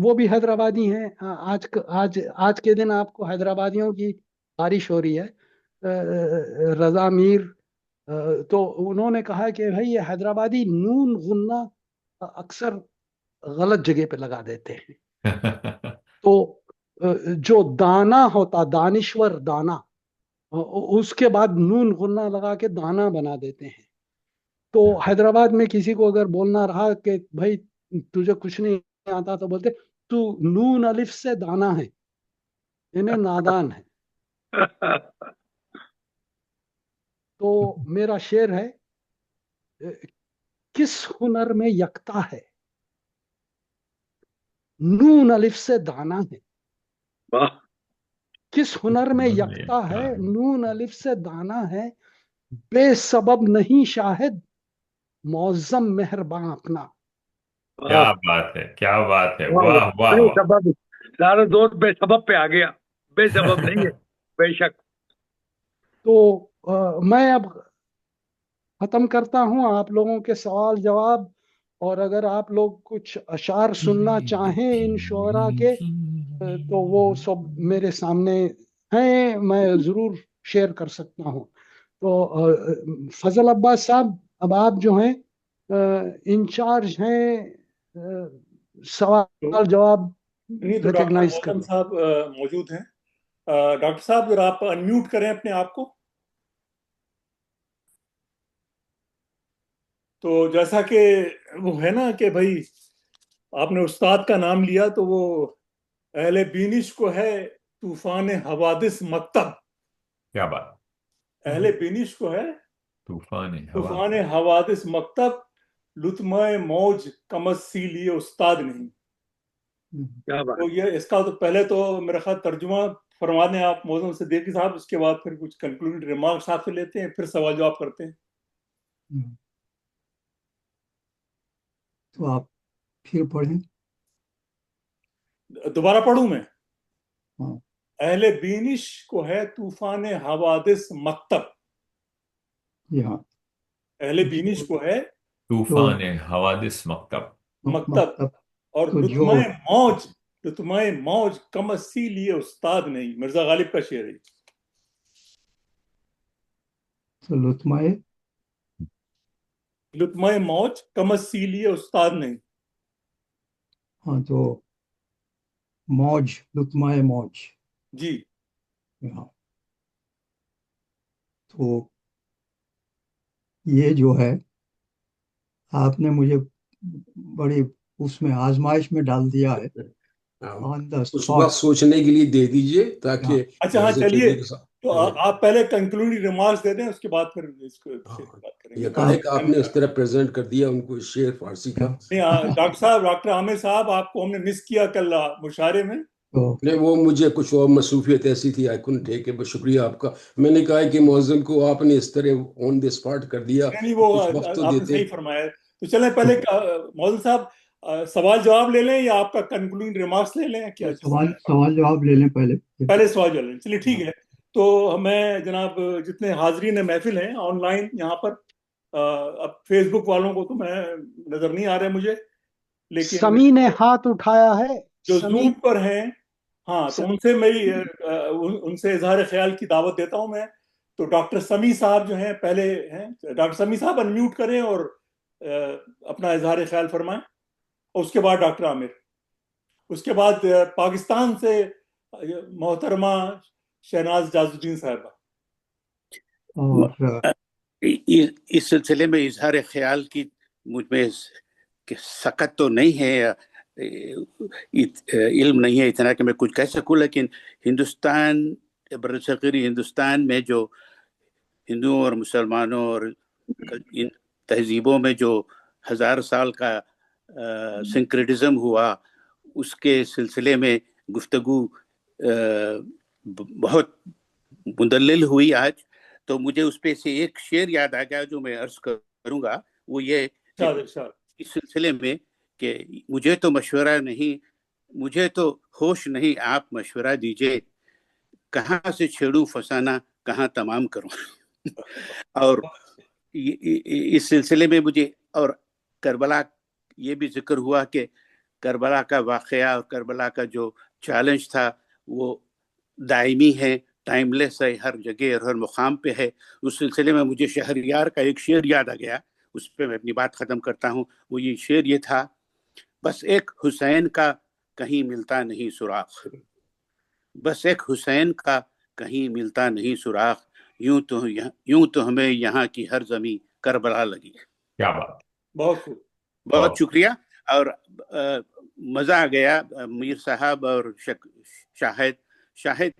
वो भी हैदराबादी हैं। आज के दिन आपको हैदराबादियों की बारिश हो रही है। रजा मीर, तो उन्होंने कहा कि भाई ये हैदराबादी नून गुन्ना अक्सर गलत जगह पे लगा देते हैं। तो जो दाना होता, दानिश्वर दाना, उसके बाद नून गुन्ना लगा के दाना बना देते हैं। तो हैदराबाद में किसी को अगर बोलना रहा कि भाई तुझे कुछ नहीं आता, तो बोलते तू नून अलिफ से दाना है, इन्हें नादान है। तो मेरा शेर है, किस हुनर में यकता है, नून अलिफ से दाना है। वाह। किस हुनर में यकता है, नून अलिफ से दाना है। बेसबब नहीं शाहिद, मौज़म मेहरबान अपना। वाह। क्या बात है, क्या बात है, वाह। वाह वाह वाह। बेसबब, सारा जोर बेसबब पे आ गया, बेसबब नहीं है, बेशक। तो मैं अब खत्म करता हूं, आप लोगों के सवाल जवाब। और अगर आप लोग कुछ अशार सुनना चाहें इन शुअरा के, तो वो सब मेरे सामने हैं, मैं जरूर शेयर कर सकता हूं। तो फजल अब्बास साहब, अब आप जो हैं इंचार्ज हैं, तो सवाल जवाब नहीं, तो डॉक्टर रिकग्नाइज मौसम करने। साहब मौजूद हैं। डॉक्टर साहब जरा आप अनम्यूट करें अपने आप को। तो जैसा कि वो है ना कि भाई आपने उस्ताद का नाम लिया, तो वो अहले बीनिश को है तूफान हवादिस मकतब। क्या बात। अहले बीनिश को है तूफान हवा। तूफान हवादिस मकतब, लुत्माए मौज कमस्सी लिए उस्ताद नहीं। क्या बात। तो ये इसका तो पहले तो मेरा ख्याल तर्जुमा फरमा दें आप मौजूद सिद्दीकी साहब, उसके बाद फिर कुछ कंक्लूडिंग रिमार्क्स आपसे लेते हैं, फिर सवाल जवाब करते हैं। तो आप फिर पढ़ें। दोबारा पढ़ूं मैं? हाँ। अहले बीनिश को है तूफान हवादिस मकतब। यहाँ अहले बीनिश को है जो तूफान हवादिस मकतब। मकतब, मतलब, और तो जो लुत्माए मौज कमस्सी लिए उस्ताद नहीं। मिर्जा गालिब का शेर है। तो लुत्माए, लुत्माए मौज कमस्सी लिए उस्ताद नहीं। हाँ, तो मौज, लुत्माए मौज। जी। यहाँ तो ये जो है, आपने मुझे बड़ी उसमें आजमाइश में डाल दिया है, ऑन द कुछ स्पॉट। वक्त सोचने के लिए दे दीजिए ताकि अच्छा, हाँ, मिर्जा चलिए। चौधरी के साथ तो आप पहले कंक्लूडिंग रिमार्क्स दे दें, उसके बाद फिर इसको शेर की बात करेंगे। ये कहा है कि आपने इस तरह प्रेजेंट कर दिया उनको शेर फारसी का। नहीं, डॉक्टर साहब, डॉक्टर आमिर साहब, आपको हमने मिस किया कल मुशायरे में। तो नहीं, वो मुझे कुछ और मसरूफियत ऐसी थी, आई कुडंट टेक इट, बस शुक्रिया आपका। मैंने कहा है कि मौजम को आपने इस तरह ऑन द स्पॉट कर दिया, नहीं, वो कुछ वक्त तो आपने देते। सही फरमाया। तो चलें पहले मौलवी साहब सवाल जवाब ले लें या आपका कंक्लूडिंग रिमार्क्स ले लें, क्या? सवाल जवाब ले लें पहले। पहले सवाल जवाब लें, चलिए ठीक है। तो मैं जनाब जितने हाजरीन महफिल हैं ऑनलाइन यहाँ पर, अब फेसबुक वालों को तो मैं नजर नहीं आ रहे मुझे, लेकिन समी ने हाथ उठाया है, जो समी। जूम पर हैं, हाँ, तो उनसे मेरी उनसे इजहार ख्याल की दावत देता हूं मैं। तो डॉक्टर समी साहब जो हैं पहले हैं, डॉक्टर समी साहब अनम्यूट करें और अपना इजहार ख्याल फरमाएं। और उसके बाद डॉक्टर आमिर, उसके बाद पाकिस्तान से मोहतरमा शहनाज जाजुद्दीन साहबा। और इस सिलसिले में इजहार ख्याल की मुझ में कि सकत तो नहीं है, इल्म नहीं है इतना कि मैं कुछ कह सकूं, लेकिन हिंदुस्तान, बरसगीरी हिंदुस्तान में जो हिंदुओं और मुसलमानों और इन तहजीबों में जो 1000 साल का सिंक्रेटिज्म हुआ, उसके सिलसिले में गुफ्तगू बहुत मुदल्लिल हुई आज। तो मुझे उस पे से एक शेर याद आ गया जो मैं अर्ज करूंगा। वो ये इस सिलसिले में कि मुझे तो मशवरा नहीं, मुझे तो होश नहीं, आप मशवरा दीजिए, कहाँ से छेड़ूं फसाना, कहाँ तमाम करूं। और इस सिलसिले में मुझे और करबला, ये भी जिक्र हुआ कि करबला का वाकया और करबला का जो चैलेंज था वो दायमी है, टाइमलेस है, हर जगह और हर मुकाम पे है। उस सिलसिले में मुझे शहरयार का एक शेर याद आ गया, उस पर मैं अपनी बात खत्म करता हूँ। वो ये शेर ये था, बस एक हुसैन का कहीं मिलता नहीं सुराख, बस एक हुसैन का कहीं मिलता नहीं सुराख, यूं तो हमें यहाँ की हर जमी करबला लगी। क्या बात, बहुत बहुत शुक्रिया। और मजा आ गया। मीर साहब और शाहिद शाहिद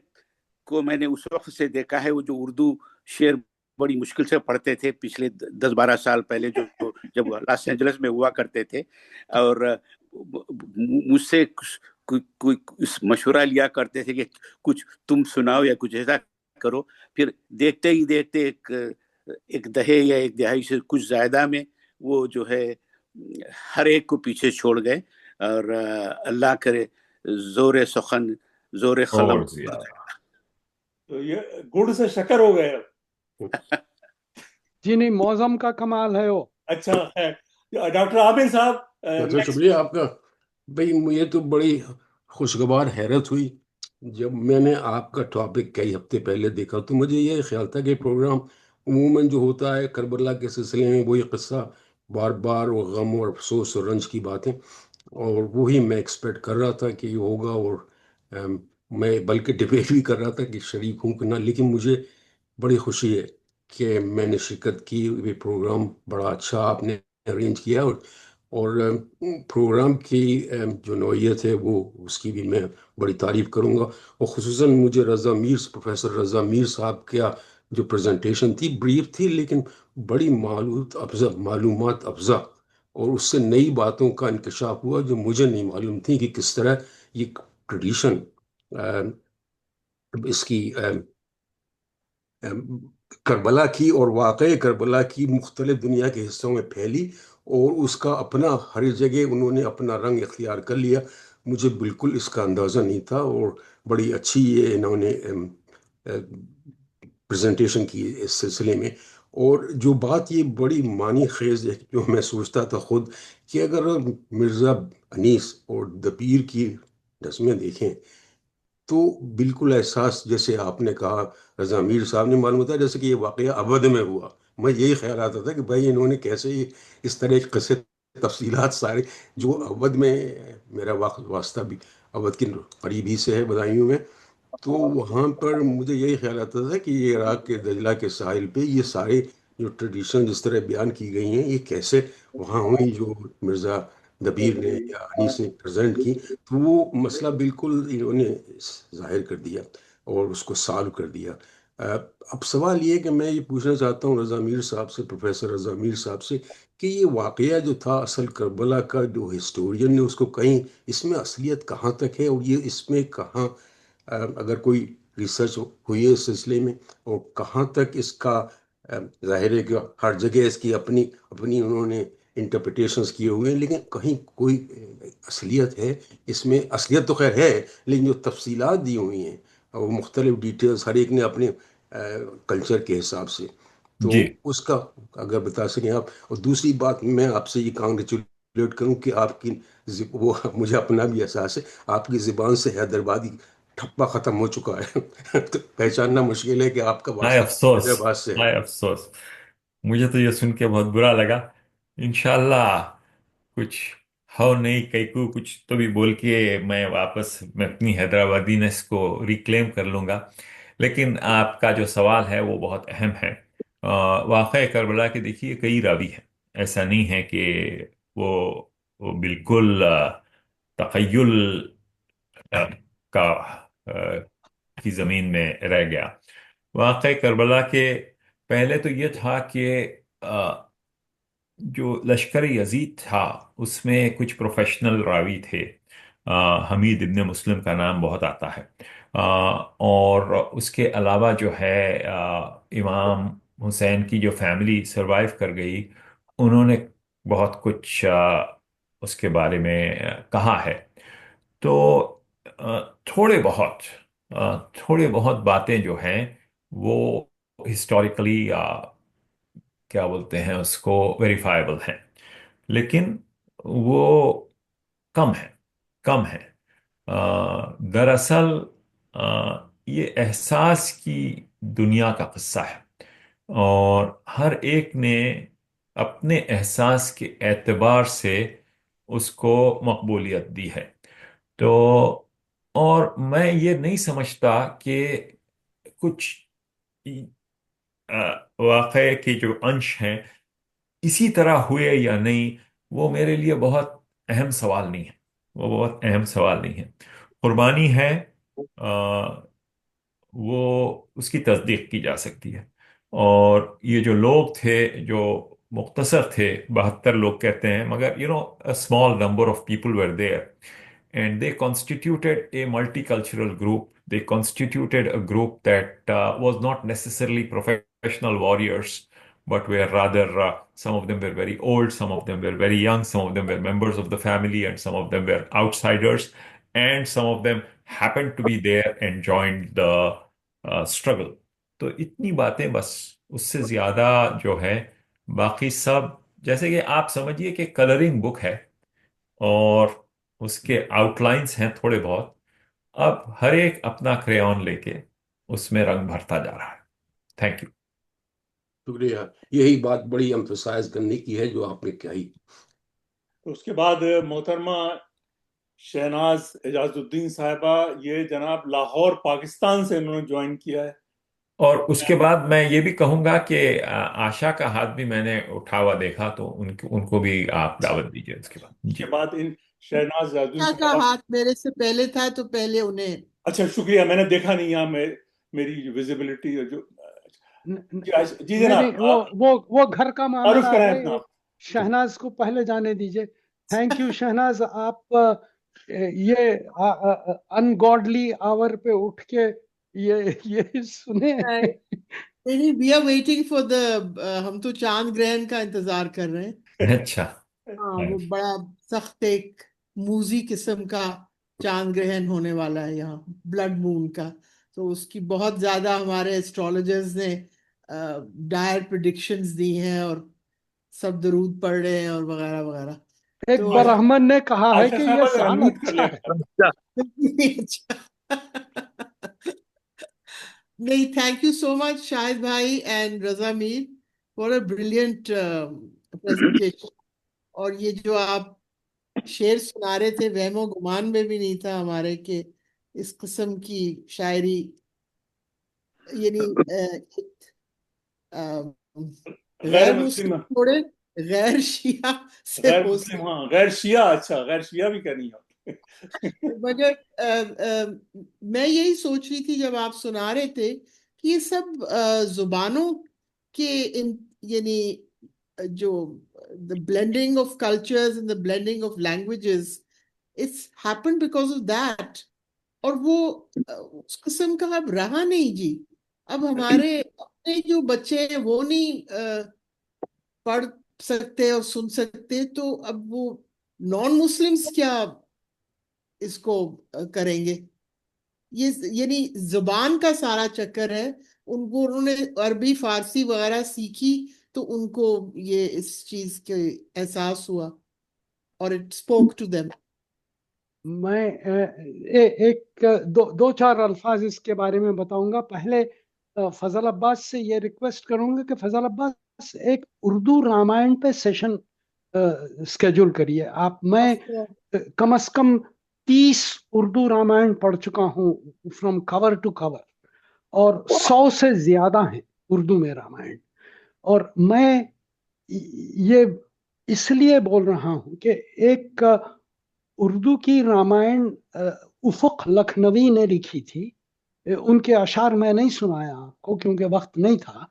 को मैंने उस वक्त से देखा है, वो जो उर्दू शेर बड़ी मुश्किल से पढ़ते थे पिछले 10-12 साल पहले, जो जब लॉस एंजलिस में हुआ करते थे, और मुझसे कोई मशवरा लिया करते थे कि कुछ तुम सुनाओ या कुछ ऐसा करो। फिर देखते ही देखते एक दहे या एक दिहाई से कुछ ज्यादा में वो जो है हर एक को पीछे छोड़ गए। और अल्लाह करे जोरे सुखन जोरे कलम। तो ये गुड़ से शक्कर हो गए। जी नहीं, मौसम का कमाल है वो। अच्छा है। डॉक्टर आबिद साहब। अच्छा, शुक्रिया आपका। भाई मुझे तो बड़ी खुशगवार हैरत हुई जब मैंने आपका टॉपिक कई हफ्ते पहले देखा। तो मुझे ये ख्याल था कि प्रोग्राम अमूमन जो होता है करबला के सिलसिले में वही किस्सा, बार बार वो गम और अफसोस और रंज की बातें, और वही मैं एक्सपेक्ट कर रहा था कि ये होगा। और मैं बल्कि डिबेट भी कर रहा था कि शरीक हूँ कि ना। लेकिन मुझे बड़ी खुशी है कि मैंने शिरकत की। ये प्रोग्राम बड़ा अच्छा आपने अरेंज किया। और प्रोग्राम की जो नौइयत है वो, उसकी भी मैं बड़ी तारीफ़ करूँगा। और ख़ुसूसन मुझे प्रोफेसर रज़ा मीर साहब का जो प्रेजेंटेशन थी, ब्रीफ थी लेकिन बड़ी मालूमात अफजा, और उससे नई बातों का इंकशाफ हुआ जो मुझे नहीं मालूम थी कि किस तरह ये ट्रेडिशन इसकी करबला की और वाक़ई करबला की मुख्तलिफ दुनिया के हिस्सों में फैली, और उसका अपना हर जगह उन्होंने अपना रंग इख्तियार कर लिया। मुझे बिल्कुल इसका अंदाज़ा नहीं था, और बड़ी अच्छी ये इन्होंने प्रेजेंटेशन की इस सिलसिले में। और जो बात ये बड़ी मानी खेज है, जो मैं सोचता था खुद कि अगर मिर्ज़ा अनीस और दपीर की रस्में देखें तो बिल्कुल एहसास, जैसे आपने कहा, रज़ा मीर साहब ने, मालूम होता है जैसे कि ये वाक़या अवध में हुआ। मैं यही ख्याल आता था कि भाई इन्होंने कैसे इस तरह के किस्से तफसीलात सारे, जो अवध में, मेरा वास्ता भी अवध के करीब ही से है, बदायूं में। तो वहाँ पर मुझे यही ख्याल आता था कि ये इराक़ के दजला के साहिल पे ये सारे जो ट्रेडिशन जिस तरह बयान की गई हैं, ये कैसे वहाँ हुई, जो मिर्ज़ा दबीर ने या अनीस ने प्रेजेंट की। तो वो मसला बिल्कुल इन्होंने जाहिर कर दिया और उसको सॉल्व कर दिया। अब सवाल ये कि मैं ये पूछना चाहता हूँ रज़ा मीर साहब से, प्रोफेसर रज़ा मीर साहब से, कि ये वाक़या जो था असल करबला का, जो हिस्टोरियन ने उसको कहीं, इसमें असलियत कहाँ तक है, और ये इसमें कहाँ अगर कोई रिसर्च हुई है इस सिलसिले में, और कहाँ तक इसका जाहिर है कि हर जगह इसकी अपनी अपनी उन्होंने इंटरप्रिटेशंस किए हुए हैं, लेकिन कहीं कोई असलियत है इसमें? असलियत तो खैर है, लेकिन जो तफसीलात दी हुई हैं वो मुख्तलिफ डिटेल्स, हर एक ने अपने कल्चर के हिसाब से, तो जी उसका अगर बता सकें आप। और दूसरी बात, मैं आपसे ये कांग्रेचुलेट करूं कि आपकी वो, मुझे अपना भी एहसास है, आपकी ज़ुबान से हैदराबादी ठप्पा ख़त्म हो चुका है। तो पहचानना मुश्किल है कि आपका हाय वास्ता अफसोस, हैदराबाद से है। हाय अफसोस। मुझे तो ये सुन के बहुत बुरा लगा। इंशाल्लाह कुछ हो नहीं कैकू कुछ तो भी बोल के मैं अपनी हैदराबादीनेस को रिक्लेम कर लूंगा। लेकिन आपका जो सवाल है वो बहुत अहम है। वाक़या करबला के देखिए कई रावी हैं। ऐसा नहीं है कि वो वो बिल्कुल तखय्युल का की ज़मीन में रह गया। वाक़या करबला के पहले तो ये था कि जो लश्कर यजीद था उसमें कुछ प्रोफेशनल रावी थे। हमीद इब्न मुस्लिम का नाम बहुत आता है। और उसके अलावा जो है इमाम हुसैन की जो फैमिली सरवाइव कर गई, उन्होंने बहुत कुछ उसके बारे में कहा है। तो थोड़े बहुत बातें जो हैं वो हिस्टोरिकली क्या बोलते हैं उसको वेरीफाइबल हैं। लेकिन वो कम है, कम है। दरअसल ये एहसास की दुनिया का किस्सा है, और हर एक ने अपने एहसास के एतबार से उसको मकबूलियत दी है। तो और मैं ये नहीं समझता कि कुछ वाक़ये के जो अंश हैं इसी तरह हुए या नहीं, वो मेरे लिए बहुत अहम सवाल नहीं है। वो बहुत अहम सवाल नहीं है। कुर्बानी है, वो उसकी तस्दीक की जा सकती है। और ये जो लोग थे जो मुख्तसर थे, 72 लोग कहते हैं, मगर a small number of people were there, and they constituted a multicultural group. They constituted a group that was not necessarily professional warriors, but were rather, some of them were very old, some of them were very young, some of them were members of the family, and some of them were outsiders, and some of them happened to be there and joined the struggle. तो इतनी बातें बस, उससे ज्यादा जो है बाकी सब, जैसे कि आप समझिए कि कलरिंग बुक है और उसके आउटलाइंस हैं थोड़े बहुत। अब हर एक अपना क्रेयॉन लेके उसमें रंग भरता जा रहा है। Thank you. शुक्रिया। यही बात बड़ी एम्फसाइज करने की है जो आपने कही। तो उसके बाद मोहतरमा शहनाज एजाजुद्दीन साहिबा, ये जनाब लाहौर पाकिस्तान से उन्होंने ज्वाइन किया है। और उसके बाद मैं ये भी कहूंगा कि आशा का हाथ भी मैंने उठा हुआ देखा, तो उनको भी आप दावत दीजिए उसके बाद। जी। उसके बाद इन शहनाज एजाजुद्दीन आशा का साहिबा, हाथ मेरे से पहले था तो पहले उन्हें। अच्छा शुक्रिया, मैंने देखा नहीं यहाँ मेरी विजिबिलिटी जो जी नहीं नहीं, जनाब, वो घर का तारुफ मामला कराएं है। अपना आप। शहनाज को पहले जाने दीजिए। थैंक यू शहनाज, आप ये अनगॉडली आवर पे उठ के ये सुने। नहीं, we are waiting for the, हम तो चांद ग्रहण का इंतजार कर रहे हैं। अच्छा। हाँ, वो बड़ा सख्त एक मूजी किस्म का चांद ग्रहण होने वाला है यहाँ, ब्लड मून का। तो उसकी बहुत ज्यादा हमारे एस्ट्रोलॉजर्स ने डायर प्रिडिक्शंस दी हैं, और सब दरूद पढ़ रहे हैं और वगैरह वगैरह। एक तो ब्राह्मण ने कहा है आशा कि साहब ये अगर साल अनम्यूट कर अच्छा लेगा। नहीं, thank you so much Shahid भाई and Raza Mir for a brilliant presentation. और ये जो आप शेर सुना रहे थे, वहमो गुमान में भी नहीं था हमारे के इस किस्म की शायरी, यानी गैर गैर मुस्लिम, मुस्लिम थोड़े, गैर शिया से गैर हो मुस्लिम, हाँ गैर शिया, अच्छा गैर शिया भी करनी है। मगर मैं यही सोच रही थी जब आप सुना रहे थे कि ये सब जुबानों के यानी जो the blending of cultures and the blending of languages, it's happened because of that। और वो उस किस्म का अब रहा नहीं जी। अब हमारे अपने जो बच्चे हैं वो नहीं पढ़ सकते और सुन सकते, तो अब वो नॉन मुस्लिम्स क्या इसको करेंगे? ये यानी जुबान का सारा चक्कर है। उन्होंने अरबी फारसी वगैरह सीखी, तो उनको ये इस चीज के एहसास हुआ, और इट स्पोक टू देम। मैं एक दो चार अल्फाज इसके बारे में बताऊंगा। पहले फजल अब्बास से ये रिक्वेस्ट करूंगा कि फजल अब्बास एक उर्दू रामायण पे सेशन स्केड्यूल करिए आप। मैं कम से कम 30 उर्दू रामायण पढ़ चुका हूँ फ्रॉम कवर टू कवर, और 100 से ज्यादा हैं उर्दू में रामायण। और मैं ये इसलिए बोल रहा हूँ कि एक उर्दू की रामायण उफुक लखनवी ने लिखी थी। उनके अशार मैं नहीं सुनाया आपको क्योंकि वक्त नहीं था।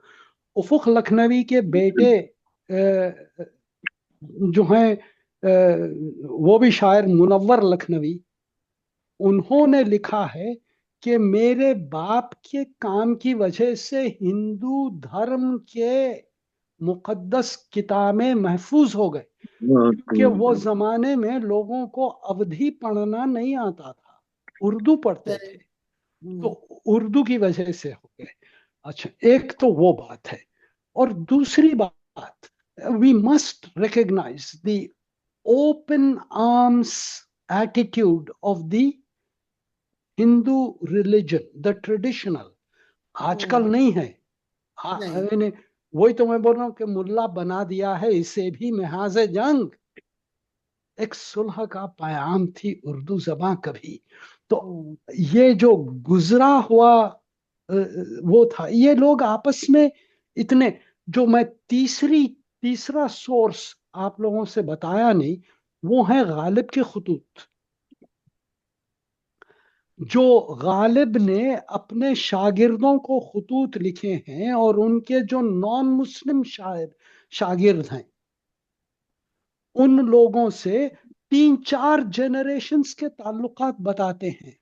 उफुक लखनवी के बेटे जो हैं वो भी शायर मुनव्वर लखनवी, उन्होंने लिखा है कि मेरे बाप के काम की वजह से हिंदू धर्म के मुकद्दस किताबें महफूज हो गए, क्योंकि वो जमाने में लोगों को अवधी पढ़ना नहीं आता था, उर्दू पढ़ते थे, तो उर्दू की वजह से हो गए। अच्छा, एक तो वो बात है। और दूसरी बात, we must recognise the open arms attitude of the Hindu religion, the traditional. आजकल नहीं है। वही तो मैं बोल रहा हूँ कि मुल्ला बना दिया है इसे भी महाज़े जंग। एक सुलह का पैगाम थी उर्दू जबां कभी। तो ये जो गुजरा हुआ वो था। ये लोग आपस में इतने, जो मैं तीसरा सोर्स आप लोगों से बताया नहीं, वो है गालिब के खुतूत। जो गालिब ने अपने शागिर्दों को खुतूत लिखे हैं, और उनके जो नॉन मुस्लिम शागिर्द हैं, उन लोगों से 3-4 जनरेशन्स के ताल्लुकात बताते हैं।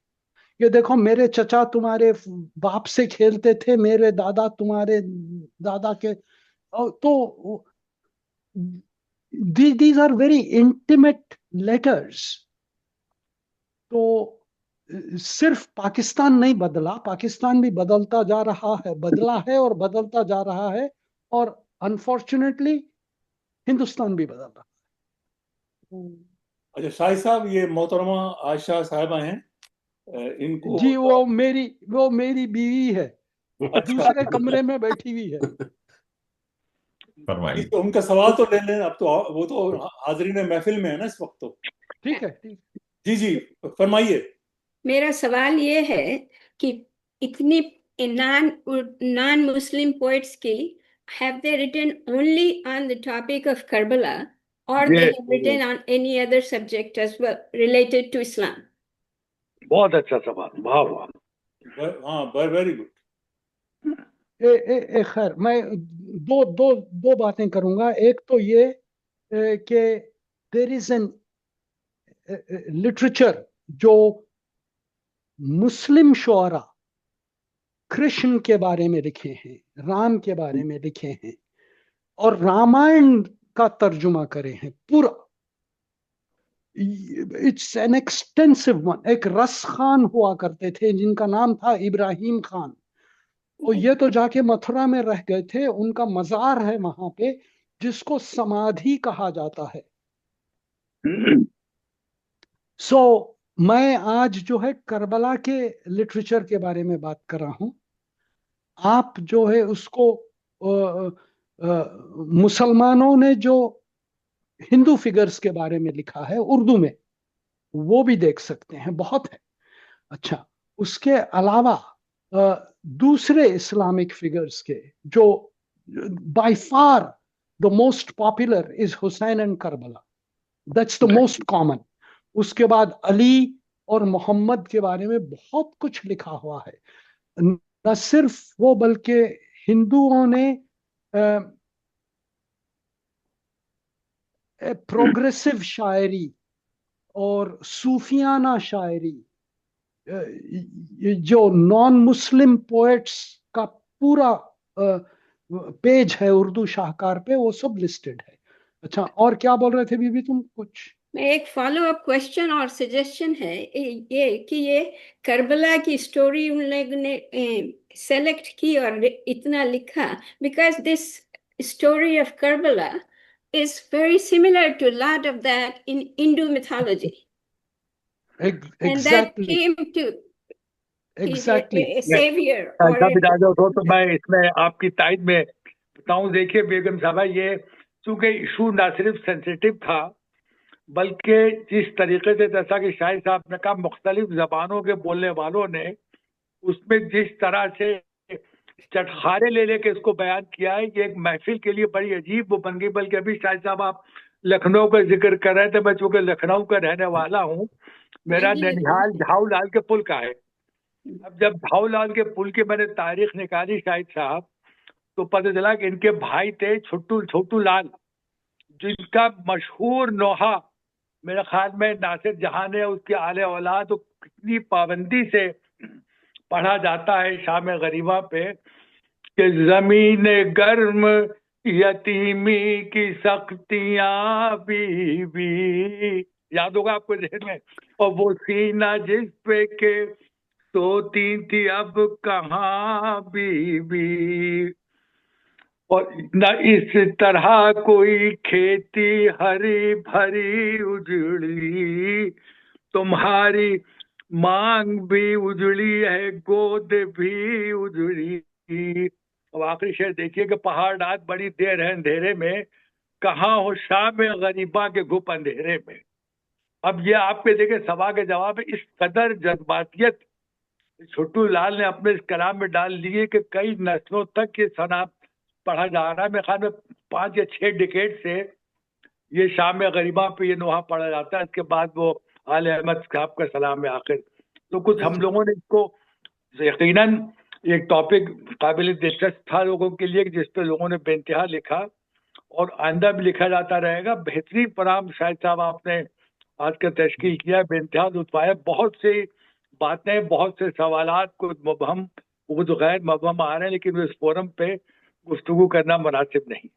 ये देखो, मेरे चचा तुम्हारे बाप से खेलते थे, मेरे दादा तुम्हारे दादा के, तो these are very intimate letters। तो सिर्फ पाकिस्तान नहीं बदला, पाकिस्तान भी बदलता जा रहा है, बदला है और बदलता जा रहा है, और अनफॉर्चुनेटली हिंदुस्तान भी बदल रहा है। अच्छा शाहिद साहब, ये मोहतरमा आयशा साहिबा हैं, इनको जी वो मेरी बीवी है, दूसरे कमरे में बैठी हुई है। फरमाइए। तो उनका सवाल तो ले लें अब तो, वो तो हाजरीन महफिल में है ना इस वक्त तो। ठीक है, जी जी फरमाइए। मेरा सवाल ये है कि इतनी नॉन मुस्लिम पोइट्स की, have they written only on the topic of Karbala, or they have written on any other subject as well related to Islam? बहुत अच्छा सवाल, वाह वाह। हाँ, वेरी गुड। खैर, मैं दो बातें करूंगा। एक तो ये कि देयर इज एन लिटरेचर जो मुस्लिम शुअरा कृष्ण के बारे में लिखे हैं, राम के बारे में लिखे हैं, और रामायण का तर्जुमा करे हैं पूरा। It's an extensive one. एक रस खान हुआ करते थे जिनका नाम था इब्राहिम खान, और ये तो जाके मथुरा में रह गए थे। उनका मजार है वहां पे जिसको समाधि कहा जाता है। मैं आज जो है करबला के लिटरेचर के बारे में बात कर रहा हूं। आप जो है उसको मुसलमानों ने जो हिंदू फिगर्स के बारे में लिखा है उर्दू में, वो भी देख सकते हैं, बहुत है। अच्छा, उसके अलावा दूसरे इस्लामिक फिगर्स के जो by far the most popular is Hussain and Karbala, that's the most common. उसके बाद अली और मोहम्मद के बारे में बहुत कुछ लिखा हुआ है। न सिर्फ वो, बल्कि हिंदुओं ने प्रोग्रेसिव शायरी और सूफियाना शायरी, जो नॉन मुस्लिम पोएट्स का पूरा पेज है उर्दू शाहकार पे, वो सब लिस्टेड है। अच्छा, और क्या बोल रहे थे बीबी तुम कुछ? मैं एक फॉलो अप क्वेश्चन और सजेशन है ये कि ये करबला की स्टोरी उन लोगों ने सेलेक्ट की और इतना लिखा, because this story of Karbala is very similar to a lot of that in Hindu mythology. Exactly. And that came to exactly a savior. तो मैं इसमें आपकी तायद में बताऊं, देखिए बेगम साहबा, ये चूंकि इशू ना सिर्फ सेंसिटिव था, बल्कि जिस तरीके से, जैसा कि शाहिद साहब ने कहा, मुख्तलिफ जबानों के बोलने वालों ने उसमें जिस तरह से चटखारे ले लेके इसको बयान किया है, ये एक महफिल के लिए बड़ी अजीब वो बन गई। बल्कि अभी शाहिद साहब आप लखनऊ का जिक्र कर रहे थे, मैं चूंकि लखनऊ का रहने वाला हूँ, मेरा ननिहाल झाऊलाल के पुल का है। अब जब झाऊलाल के पुल की मैंने तारीख निकाली शाहिद साहब, तो पता चला कि इनके भाई थे छोटू लाल, जिनका मशहूर नोहा मेरे ख्याल में नासिर जहां ने उसके आले औलाद तो कितनी पाबंदी से पढ़ा जाता है शाम गरीबा पे कि जमीन गर्म यतीमी की सख्तियां बीबी, याद होगा आपको जहन में, और वो सीना जिस पे के सोती थी अब कहाँ बीबी, और न इस तरह कोई खेती हरी भरी उजड़ी, तुम्हारी मांग भी उजड़ी है गोद भी उजड़ी। अब आखिरी शेर देखिए कि पहाड़ रात बड़ी देर है अंधेरे में, कहाँ हो शाम गरीबा के घुप अंधेरे में। अब ये आपके देखे सवाल के जवाब, इस कदर जज्बातियत छोटू लाल ने अपने इस कलाम में डाल ली है कि कई नस्लों तक ये सना पढ़ा जा रहा है। मेरे ख्याल में 5 या 6 डिकेड से ये शाम गरीबा पे ये नोहा पढ़ा जाता है। इसके बाद वो आले अहमद साहब का सलाम है आखिर। तो कुछ हम लोगों ने इसको यकीनन एक टॉपिक काबिल दिलचस्प था लोगों के लिए, जिस पे लोगों ने बेइंतहा लिखा और आइंदा भी लिखा जाता रहेगा। बेहतरीन प्रोग्राम शाहिद साहब आपने आज का तश्कील किया, बेइंतहा लुत्फ़। बहुत सी बातें, बहुत से सवालात को मुबहम वो तो गैर मुबहम आ रहे हैं, लेकिन इस फोरम पे गुफ्तगू करना मुनासिब नहीं।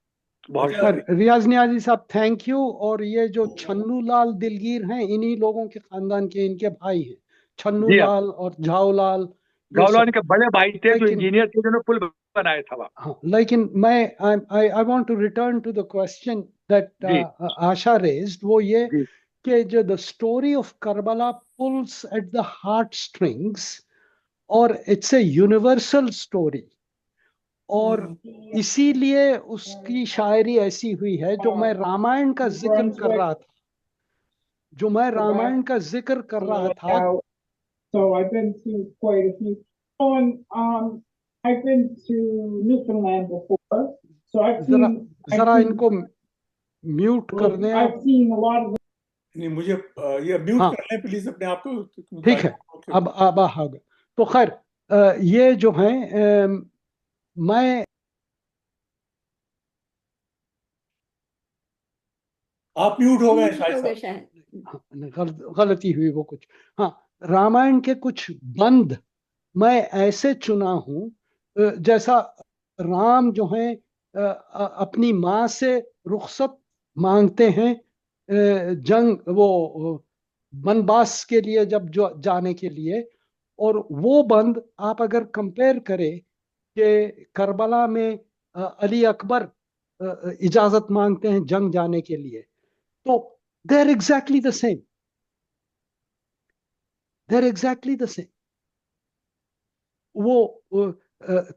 बहुत सर रियाज नियाजी साहब थैंक यू। और ये जो छन्नू लाल दिलगीर हैं, इन्हीं लोगों के खानदान के इनके भाई हैं, छन्नू लाल और झाऊलाल। झाऊलाल के बड़े भाई थे जो इंजीनियर थे, जिन्होंने पुल बनाया था। हाँ, लेकिन मैं I want to return to the question that Asha raised, वो ये कि जो the story of Karbala pulls at the heart strings, और इट्स ए यूनिवर्सल स्टोरी, और इसीलिए उसकी शायरी ऐसी हुई है। जो मैं रामायण का जिक्र कर रहा था, So I've been to quite a few. Oh, and I've been to Newfoundland before. So I've seen. जरा इनको म्यूट कर दें। I've seen a lot of. नहीं, मुझे ये म्यूट कर लें प्लीज अपने आप को। ठीक है, अब आ गए। तो खैर ये जो है मैं आप म्यूट हो गए शायद, गलती हुई वो कुछ। हाँ, रामायण के कुछ बंद मैं ऐसे चुना हूं, जैसा राम जो है अपनी माँ से रुखसत मांगते हैं जंग वो वनवास के लिए, जब जो जाने के लिए, और वो बंद आप अगर कंपेयर करें कि करबला में अली अकबर इजाजत मांगते हैं जंग जाने के लिए, तो they're exactly the same. वो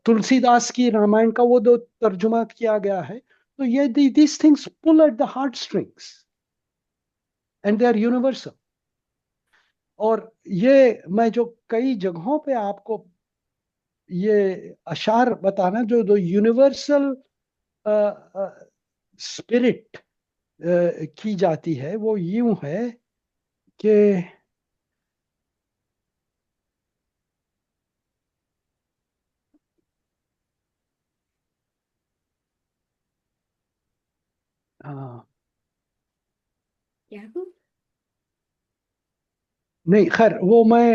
तुलसीदास की रामायण का वो जो तर्जुमा किया गया है, तो ये these things pull at the heart strings and they are universal. और ये मैं जो कई जगहों पे आपको ये अशार बताना, जो यूनिवर्सल स्पिरिट की जाती है, वो यूं है कि नहीं, खैर वो मैं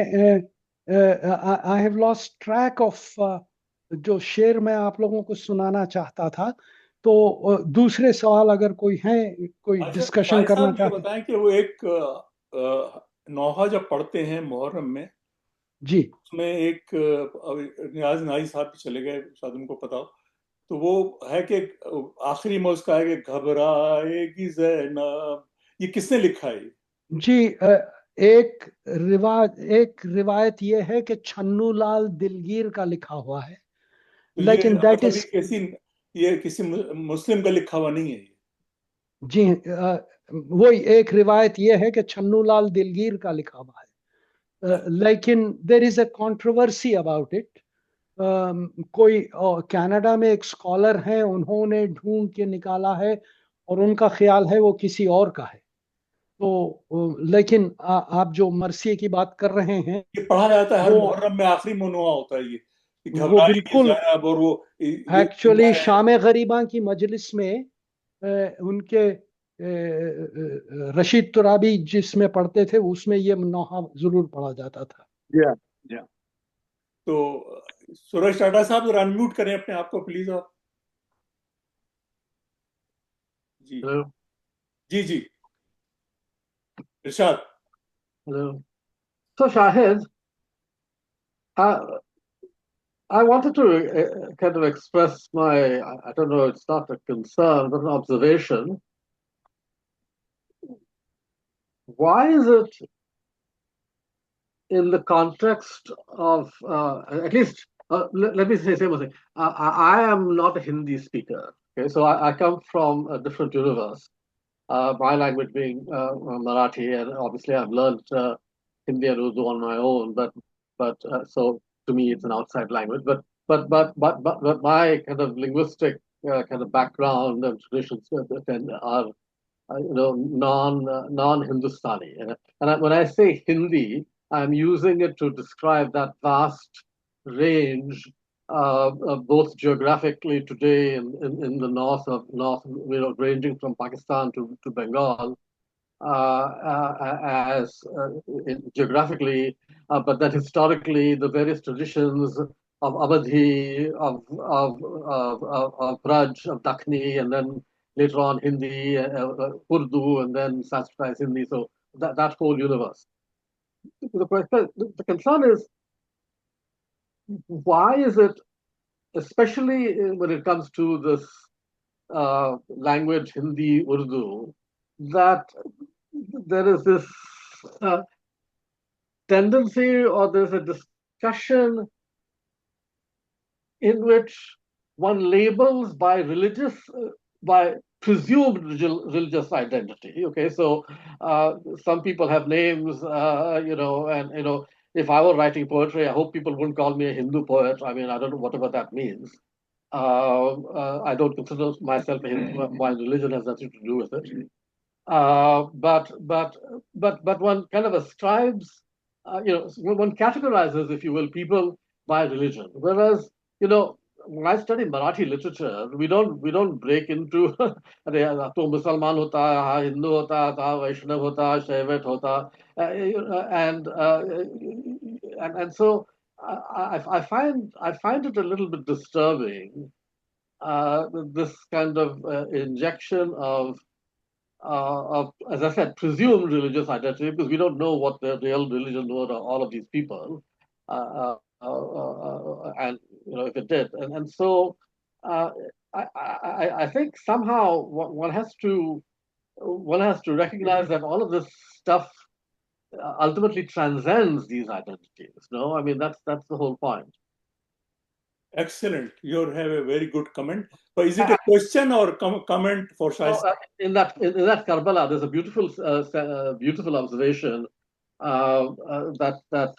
I have lost track of जो शेर मैं आप लोगों को सुनाना चाहता था। तो दूसरे सवाल अगर कोई है, कोई डिस्कशन करना चाहते हैं। बताएं कि वो एक नौहा जब पढ़ते हैं मुहर्रम में जी, उसमें एक नियाज नाई साहब भी चले गए, शायद उनको पता हो, तो वो है कि आखिरी में उसका है कि घबराएगी ज़ैनब, ये किसने लिखा है? जी, एक रिवायत ये है कि छन्नू लाल दिलगीर का लिखा हुआ है, तो लेकिन दैट इज ये किसी मुस्लिम का लिखा हुआ नहीं है। जी, वही एक रिवायत ये है कि छन्नूलाल दिलगीर का लिखा हुआ है, लेकिन there is a controversy about it. कोई कनाडा में एक स्कॉलर है, उन्होंने ढूंढ के निकाला है और उनका ख्याल है वो किसी और का है। तो लेकिन आप जो मरसिए की बात कर रहे हैं, ये पढ़ा जाता है हर वो मुहर्रम में, आखिरी मौनुआ होता है ये, कि वो घबरा रही है बिल्कुल ज़ैनब, और वो जो जिंदा एक्चुअली है। शाम गरीबा की मजलिस में उनके रशीद तुराबी जिसमें पढ़ते थे उसमें ये नौहा जरूर पढ़ा जाता था। या तो सुरेश टाटा साहब जरा अनम्यूट करें अपने आप को प्लीज आप। जी Hello. Ji ji Irshad. Hello. So Shahid, I, I wanted to kind of express my, I don't know, it's not a concern, but an observation. Why is it in the context of, at least, let me say one thing. I am not a Hindi speaker. Okay, so I come from a different universe. My language being Marathi, and obviously I've learned Hindi and Urdu on my own. But so to me it's an outside language. But my kind of linguistic kind of background and traditions are non-Hindustani. And when I say Hindi, I'm using it to describe that vast range, both geographically today in the north, ranging from Pakistan to Bengal, as geographically, but then historically the various traditions of Awadhi, of Braj, of Dakhni, and then later on Hindi, Urdu, and then Sanskrit, Hindi. So that whole universe. The concern is, why is it, especially when it comes to this language, Hindi, Urdu, that there is this tendency, or there's a discussion in which one labels by religious, by presumed religious identity. Okay, so some people have names, and if I were writing poetry, I hope people wouldn't call me a Hindu poet. I mean, I don't know whatever that means. I don't consider myself a Hindu. My religion has nothing to do with it. But one kind of ascribes, one categorizes, if you will, people by religion. Whereas, when I study Marathi literature, we don't break into अरे तो मुसलमान होता हाँ हिंदू होता था वैष्णव होता शैवट होता and so I find it a little bit disturbing, this kind of injection of, as I said, presumed religious identity, because we don't know what the real religion was, all of these people, and if it did, and so I think somehow one has to recognize that all of this stuff ultimately transcends these identities. No, I mean that's the whole point. Excellent. You have a very good comment. But is it a question or comment for Shahid? In that Karbala, there's a beautiful observation that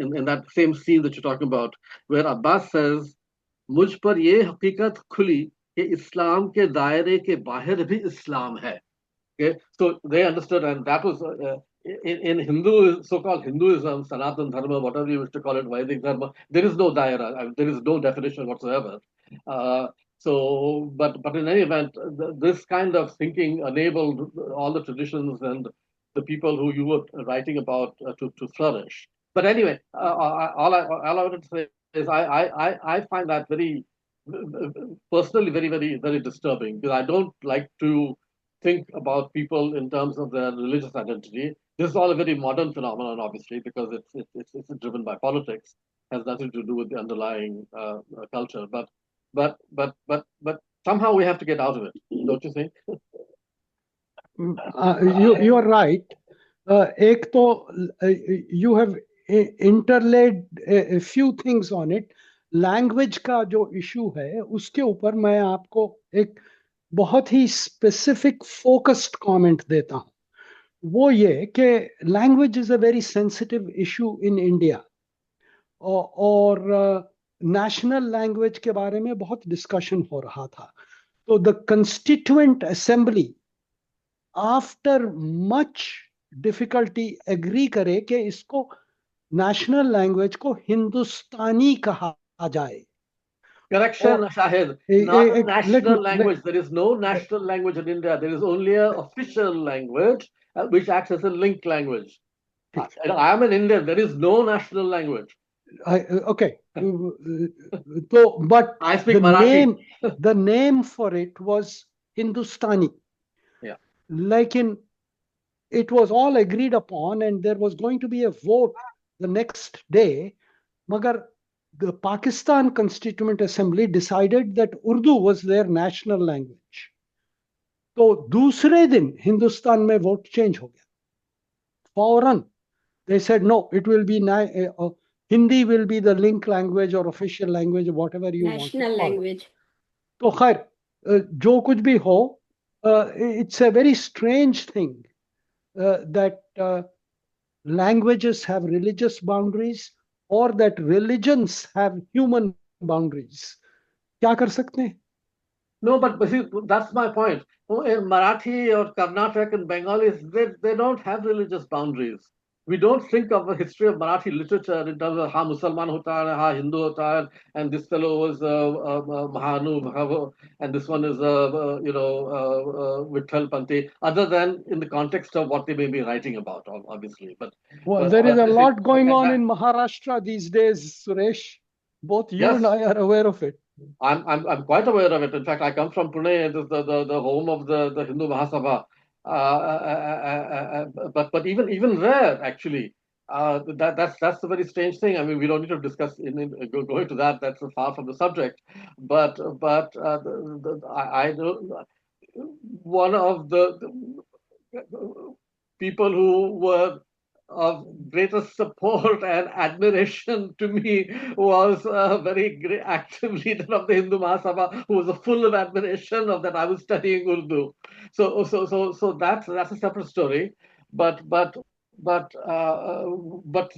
in that same scene that you're talking about, where Abbas says, "मुझ पर ये हकीकत खुली कि इस्लाम के दायरे के बाहर भी इस्लाम है." Okay, so they understood, and that was in Hindu, so-called Hinduism, Sanatan Dharma, whatever you wish to call it, Vedic Dharma, there is no daira, there is no definition whatsoever. So, but in any event, this kind of thinking enabled all the traditions and the people who you were writing about to flourish. But anyway, all I wanted to say is I find that very personally very disturbing, because I don't like to think about people in terms of their religious identity. This is all a very modern phenomenon, obviously, because it's driven by politics, has nothing to do with the underlying culture. But somehow we have to get out of it, don't you think? You are right. एक तो you have interlaid a few things on it. Language का जो issue है उसके ऊपर मैं आपको एक बहुत ही स्पेसिफिक फोकस्ड कमेंट देता हूं, वो ये कि language is a very sensitive issue in India, और नेशनल लैंग्वेज के बारे में बहुत डिस्कशन हो रहा था। तो the constituent assembly after much difficulty agree करे कि इसको नेशनल लैंग्वेज को हिंदुस्तानी कहा जाए। Correction, Shahid. Not a national language. There is no national language in India. There is only an official language which acts as a linked language. I am an Indian. There is no national language. Okay. So, but I speak Marathi. The name for it was Hindustani. Yeah. Like it was all agreed upon, and there was going to be a vote the next day. Magar the Pakistan Constituent Assembly decided that Urdu was their national language. तो दूसरे दिन हिंदुस्तान में vote change हो गया फौरन. They said no, it will be Hindi will be the link language or official language, whatever you want. National language. तो खैर जो कुछ भी हो, it's a very strange thing that languages have religious boundaries, or that religions have human boundaries. क्या कर सकते हैं? No, but see, that's my point. In Marathi or Karnataka and Bengali, they don't have religious boundaries. We don't think of the history of Marathi literature in terms of how Musalman hota hai, how Hindu hota hai, and this fellow was Mahanu, and this one is Vitthal Panti, other than in the context of what they may be writing about, obviously. But there is a lot going on in Maharashtra these days, Suresh. Both you and I are aware of it. I'm quite aware of it. In fact, I come from Pune, the home of the Hindu Mahasabha. But even there, actually, that's a very strange thing. I mean, we don't need to discuss go into that. That's far from the subject. But I know one of the people who were of greatest support and admiration to me was a very great active leader of the Hindu Mahasabha, who was full of admiration of that I was studying Urdu. So that's a separate story. But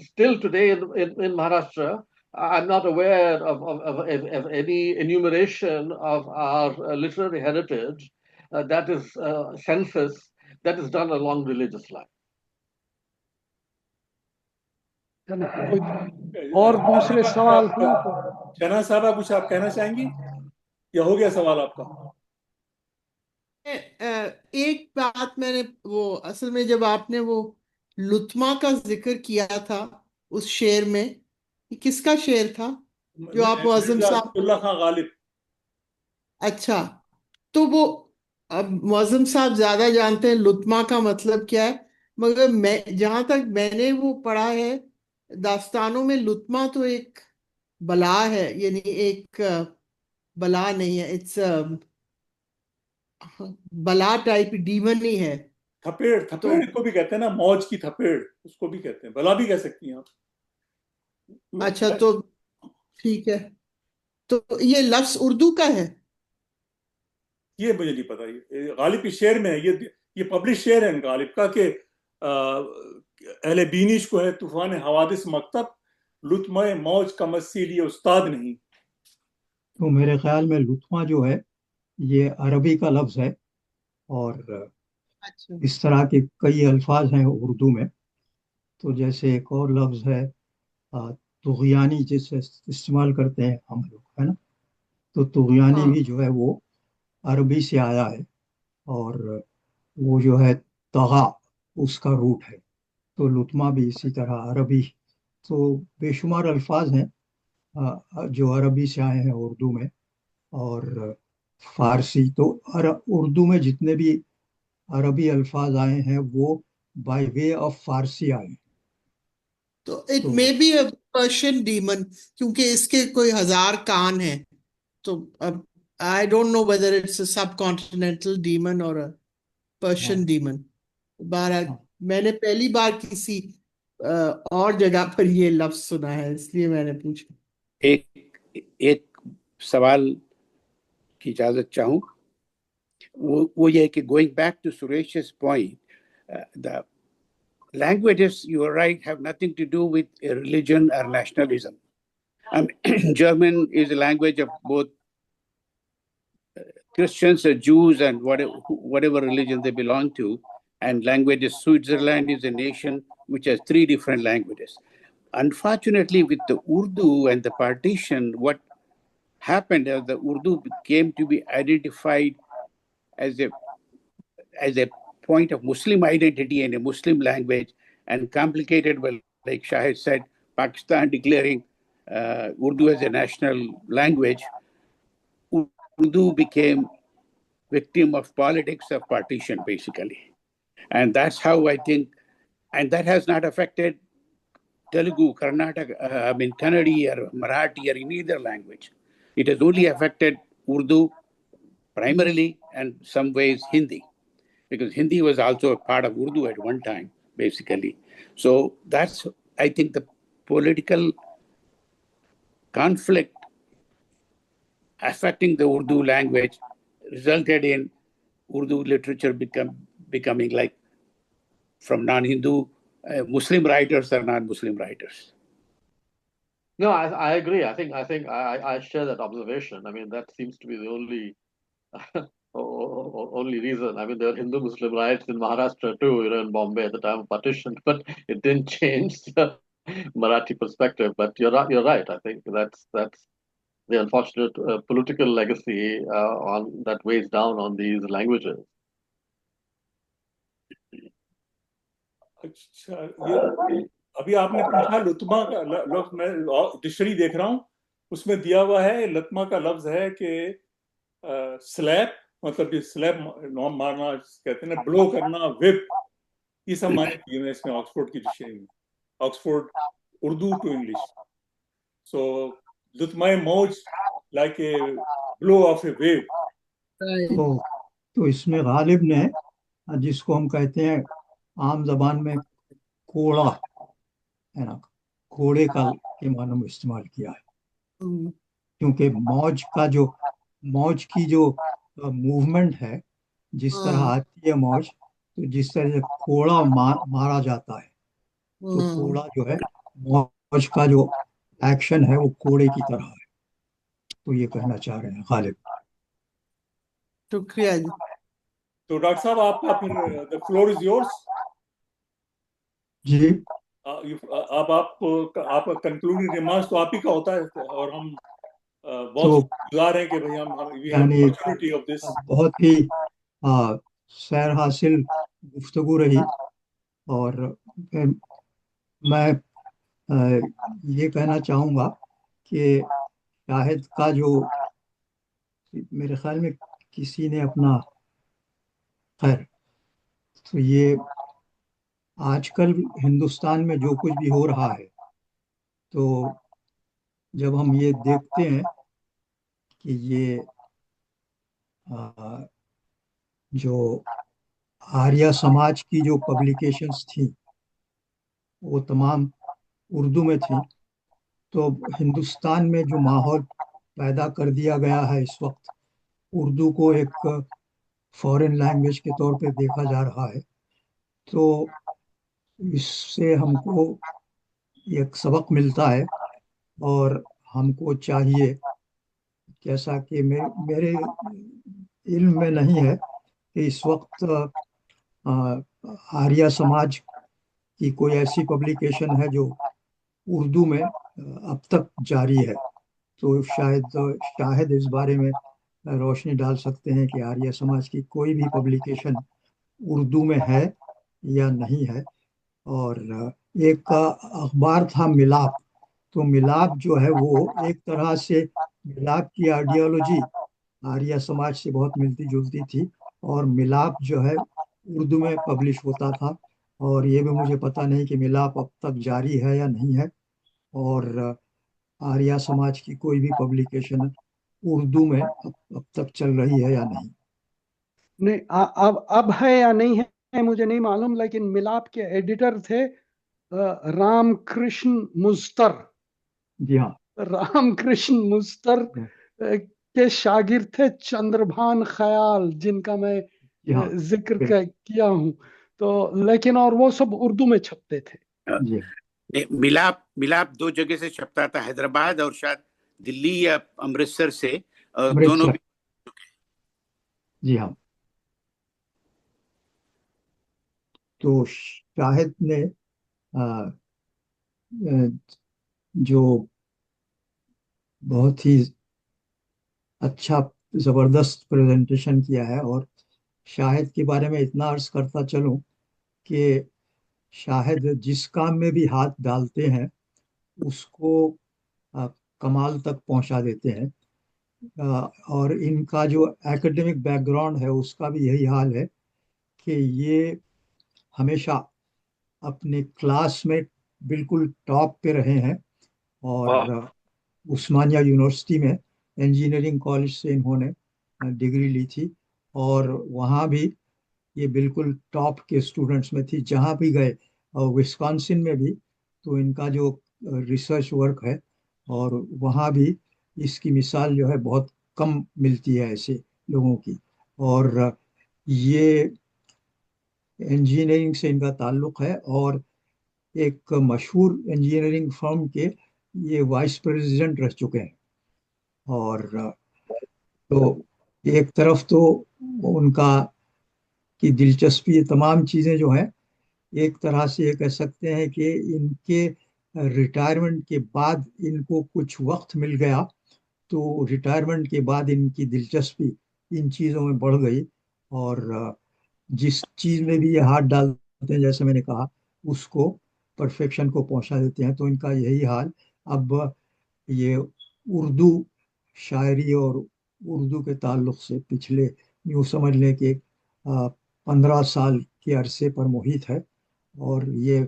still today in Maharashtra, I'm not aware of any enumeration of our literary heritage that is census that is done along religious lines. और दूसरे सवाल जना साहब, कुछ आप कहना चाहेंगी या हो गया सवाल आपका? एक बात मैंने वो असल में जब आपने वो लुत्मा का जिक्र किया था उस शेर में, किसका शेर था जो आप मुअज्जम साहब? खान गालिब। अच्छा, तो वो अब मुअज्जम साहब ज्यादा जानते हैं लुत्मा का मतलब क्या है, मगर मैं जहां तक मैंने वो पढ़ा है दास्तानों में, लुत्मा तो एक बला है, यानी एक बला नहीं है, इट्स बला टाइप डीमन ही है। थपेड़ को भी कहते हैं ना, मौज की थपेड़ उसको भी कहते हैं, बला भी कह सकती हैं आप। अच्छा, तो ठीक है, तो ये लफ्ज उर्दू का है? ये मुझे नहीं पता, ये गालिब के शेर में है, ये पब्लिश शेर है गालिब का कि अहले बीनिश को है तूफान हवादिस मकतब, लुत्मा मौज का मसील ये उस्ताद नहीं। तो मेरे ख्याल में लुत्मा जो है ये अरबी का लफ्ज है, और इस तरह के कई अल्फाज हैं उर्दू में। तो जैसे एक और लफ्ज है तुग़यानी, जिसे इस्तेमाल करते हैं हम लोग, है ना, तो तुग़यानी भी जो है वो अरबी से आया है, और वो जो है तग़ा उसका रूट है। तो लुत्मा भी इसी तरह अरबी, तो बेशुमार अल्फाज हैं जो अरबी से आए हैं उर्दू में, और फारसी। तो उर्दू में जितने भी अरबी अल्फाज आए हैं वो बाय वे ऑफ फारसी आए। तो it may be a Persian demon, क्योंकि इसके कोई 1000 कान हैं, तो अब I don't know whether it's a सब कॉन्टिनेंटल डीमन और अ पर्शियन डीमन। बहरहाल मैंने पहली बार किसी और जगह पर ये लफ्ज सुना है, इसलिए मैंने पूछा। एक सवाल की इजाजत चाहूं। वो ये कि going back to Suresh's point, the languages, you are right, have nothing to do with religion or nationalism. German is a language of both Christians or Jews and whatever religion they belong to. And languages, Switzerland is a nation which has 3 different languages. Unfortunately, with the Urdu and the partition, what happened is the Urdu came to be identified as a point of Muslim identity and a Muslim language, and complicated, well, like Shahid said, Pakistan declaring Urdu as a national language, Urdu became victim of politics of partition, basically. And that's how I think, and that has not affected Telugu, Karnataka, Kannadi or Marathi or any other language. It has only affected Urdu primarily, and some ways Hindi, because Hindi was also a part of Urdu at one time, basically. So that's, I think, the political conflict affecting the Urdu language resulted in Urdu literature becoming like from non-Hindu Muslim writers or non-Muslim writers. No, I agree. I think I share that observation. I mean, that seems to be the only only reason. I mean, there were Hindu Muslim riots in Maharashtra too, in Bombay at the time of partition, but it didn't change the Marathi perspective. But you're right. I think that's the unfortunate political legacy on that weighs down on these languages. अच्छा, ये अभी आपने पूछा लुत्मा का लफ्ज, मैं dictionary देख रहा हूँ, उसमें दिया हुआ है लुत्मा का लफ्ज है कि स्लैप, मतलब ये स्लैप मारना कहते हैं ना, ब्लो करना, विप, ये सब माने दिए हैं इसमें ऑक्सफोर्ड की डिक्शनरी में, ऑक्सफोर्ड उर्दू टू इंग्लिश. सो लुत्मा मौज like a blow of A wave. तो इसमें गालिब ने, जिसको हम कहते हैं आम जबान में कोड़ा, है ना, घोड़े का के मानों में इस्तेमाल किया है, क्योंकि मौज की जो मूवमेंट है, जिस तरह आती है मौज, तो जिस तरह से कोड़ा मारा जाता है, तो कोड़ा जो है, मौज का जो एक्शन है वो कोड़े की तरह है. तो ये कहना चाह रहे हैं गालिब. शुक्रिया जी. तो डॉक्टर साहब, आपका फिर द फ्लोर इज योर्स. जी, आप कंक्लूडिंग रिमार्क्स तो आप ही का होता है, और हम बहुत शुक्रगुजार हैं कि भाई हम बहुत ही सैर हासिल गुफ्तगू रही. और मैं ये कहना चाहूँगा कि शाहिद का जो, मेरे ख्याल में किसी ने अपना, खैर, तो ये आजकल हिंदुस्तान में जो कुछ भी हो रहा है, तो जब हम ये देखते हैं कि ये जो आर्या समाज की जो पब्लिकेशंस थी वो तमाम उर्दू में थी, तो हिंदुस्तान में जो माहौल पैदा कर दिया गया है इस वक्त, उर्दू को एक फॉरेन लैंग्वेज के तौर पे देखा जा रहा है, तो इससे हमको एक सबक मिलता है. और हमको चाहिए, जैसा कि मेरे इल्म में नहीं है कि इस वक्त आर्या समाज की कोई ऐसी पब्लिकेशन है जो उर्दू में अब तक जारी है, तो शायद इस बारे में रोशनी डाल सकते हैं कि आर्य समाज की कोई भी पब्लिकेशन उर्दू में है या नहीं है. और एक अखबार था मिलाप, तो मिलाप जो है वो एक तरह से, मिलाप की आइडियोलॉजी आर्य समाज से बहुत मिलती जुलती थी, और मिलाप जो है उर्दू में पब्लिश होता था. और ये भी मुझे पता नहीं कि मिलाप अब तक जारी है या नहीं है, और आर्य समाज की कोई भी पब्लिकेशन उर्दू में अब तक चल रही है या नहीं. नहीं, अब है या नहीं है मुझे नहीं मालूम, लेकिन मिलाप के एडिटर थे रामकृष्ण मुस्तर. जी हाँ, रामकृष्ण मुस्तर के शागिर्द थे चंद्रभान ख्याल, जिनका मैं जिक्र किया हूं। तो लेकिन और वो सब उर्दू में छपते थे। मिलाप मिलाप 2 जगह से छपता था, हैदराबाद और शायद दिल्ली या अमृतसर से, दोनों भी। जी हाँ। तो शाहिद ने जो बहुत ही अच्छा जबरदस्त प्रेजेंटेशन किया है, और शाहिद के बारे में इतना अर्ज करता चलूं कि शाहिद जिस काम में भी हाथ डालते हैं उसको कमाल तक पहुंचा देते हैं। और इनका जो एकेडमिक बैकग्राउंड है उसका भी यही हाल है कि ये हमेशा अपने क्लास में बिल्कुल टॉप पे रहे हैं। और उस्मानिया यूनिवर्सिटी में इंजीनियरिंग कॉलेज से इन्होंने डिग्री ली थी, और वहाँ भी ये बिल्कुल टॉप के स्टूडेंट्स में थी जहाँ भी गए। और विस्कॉन्सिन में भी तो इनका जो रिसर्च वर्क है, और वहाँ भी इसकी मिसाल जो है बहुत कम मिलती है ऐसे लोगों की। और ये इंजीनियरिंग से इनका ताल्लुक है, और एक मशहूर इंजीनियरिंग फर्म के ये वाइस प्रेसिडेंट रह चुके हैं। और तो एक तरफ तो उनका की दिलचस्पी, ये तमाम चीज़ें जो हैं, एक तरह से ये कह सकते हैं कि इनके रिटायरमेंट के बाद इनको कुछ वक्त मिल गया, तो रिटायरमेंट के बाद इनकी दिलचस्पी इन चीज़ों में बढ़ गई। और जिस चीज़ में भी ये हाथ डालते हैं, जैसे मैंने कहा, उसको परफेक्शन को पहुंचा देते हैं। तो इनका यही हाल अब ये उर्दू शायरी और उर्दू के ताल्लुक से पिछले यूँ समझ लें कि 15 साल के अरसे पर मुहित है, और ये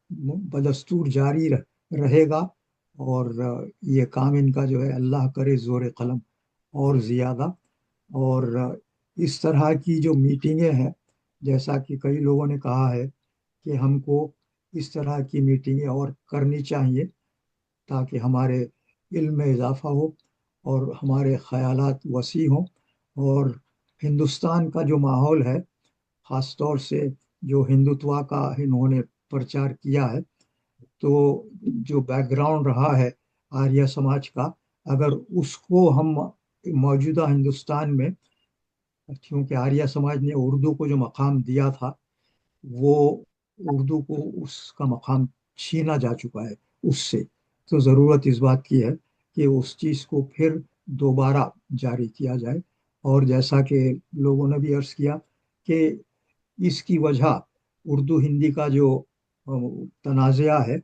बदस्तूर जारी रहेगा। और ये काम इनका जो है, अल्लाह करे ज़ोर कलम और ज़्यादा। और इस तरह की जो मीटिंगें हैं, जैसा कि कई लोगों ने कहा है कि हमको इस तरह की मीटिंगें और करनी चाहिए ताकि हमारे इल्म में इजाफा हो और हमारे ख़यालात वसी हों। और हिंदुस्तान का जो माहौल है, ख़ास तौर से जो हिंदुत्व का इन्होंने प्रचार किया है, तो जो बैकग्राउंड रहा है आर्य समाज का, अगर उसको हम मौजूदा हिंदुस्तान में, क्योंकि आर्य समाज ने उर्दू को जो मकाम दिया था, वो उर्दू को उसका मकाम छीना जा चुका है उससे। तो ज़रूरत इस बात की है कि उस चीज़ को फिर दोबारा जारी किया जाए। और जैसा कि लोगों ने भी अर्ज़ किया कि इसकी वजह उर्दू हिंदी का जो तनाज़ा है,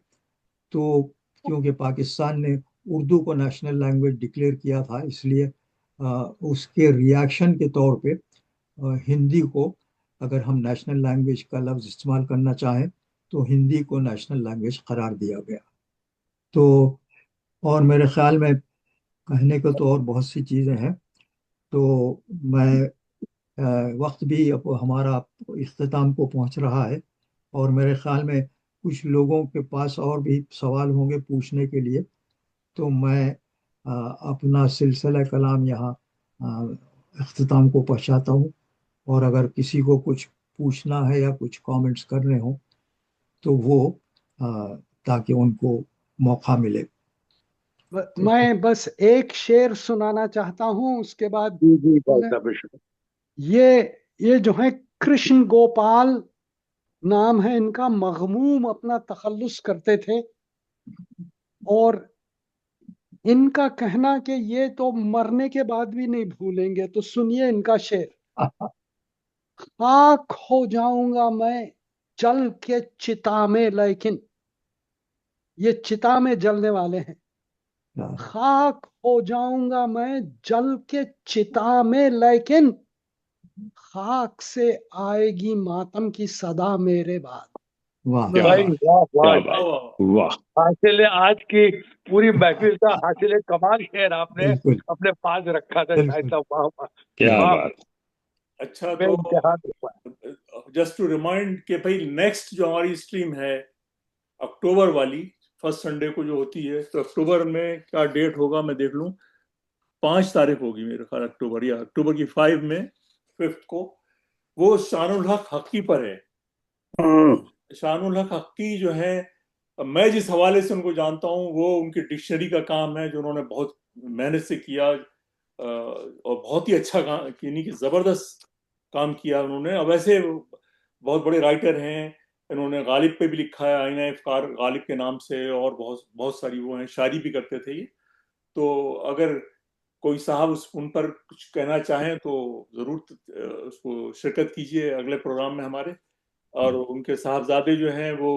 तो क्योंकि पाकिस्तान ने उर्दू को नेशनल लैंग्वेज डिक्लेयर किया था, इसलिए उसके रिएक्शन के तौर पे हिंदी को, अगर हम नेशनल लैंग्वेज का लफ्ज़ इस्तेमाल करना चाहें, तो हिंदी को नेशनल लैंग्वेज करार दिया गया। तो और मेरे ख्याल में कहने को तो और बहुत सी चीज़ें हैं। तो मैं वक्त भी अब हमारा इख्तिताम को पहुंच रहा है, और मेरे ख्याल में कुछ लोगों के पास और भी सवाल होंगे पूछने के लिए। तो मैं अपना सिलसिला कलाम यहाँ इख्तिताम को पहुँचाता हूँ। और अगर किसी को कुछ पूछना है या कुछ कमेंट्स करने हो तो वो ताकि उनको मौका मिले। मैं बस एक शेर सुनाना चाहता हूँ, उसके बाद ये जो है कृष्ण गोपाल नाम है इनका, मग़मूम अपना तखल्लुस करते थे, और इनका कहना कि ये तो मरने के बाद भी नहीं भूलेंगे। तो सुनिए इनका शेर। खाक हो जाऊंगा मैं जल के चिता में, लेकिन ये चिता में जलने वाले हैं। खाक हो जाऊंगा मैं जल के चिता में, लेकिन खाक से आएगी मातम की सदा मेरे बाद। वाह भाई, वाह वाह वाह, हासिल आज की पूरी महफिल का हासिल कमाल शेर आपने अपने पास रखा था शायद। वाह वाह, क्या बात। अच्छा, तो जस्ट टू रिमाइंड कि भाई नेक्स्ट जो हमारी स्ट्रीम है अक्टूबर वाली, फर्स्ट संडे को जो होती है, तो अक्टूबर में क्या डेट होगा मैं देख लूं। 5 तारीख होगी मेरे ख्याल, अक्टूबर, या अक्टूबर की 5 में 5th को, वो शानुल हक हक्की पर है। शानुल हक हक्की जो है, मैं जिस हवाले से उनको जानता हूँ वो उनकी डिक्शनरी का काम है, जो उन्होंने बहुत मेहनत से किया और बहुत ही अच्छा काम, यानी कि जबरदस्त काम किया उन्होंने। अब ऐसे बहुत बड़े राइटर हैं, इन्होंने गालिब पे भी लिखा है, आईना इफ्कार गालिब के नाम से, और बहुत बहुत सारी वो हैं, शायरी भी करते थे ये। तो अगर कोई साहब उन पर कुछ कहना चाहें तो जरूर उसको शिरकत कीजिए अगले प्रोग्राम में हमारे। और उनके साहबजादे जो हैं वो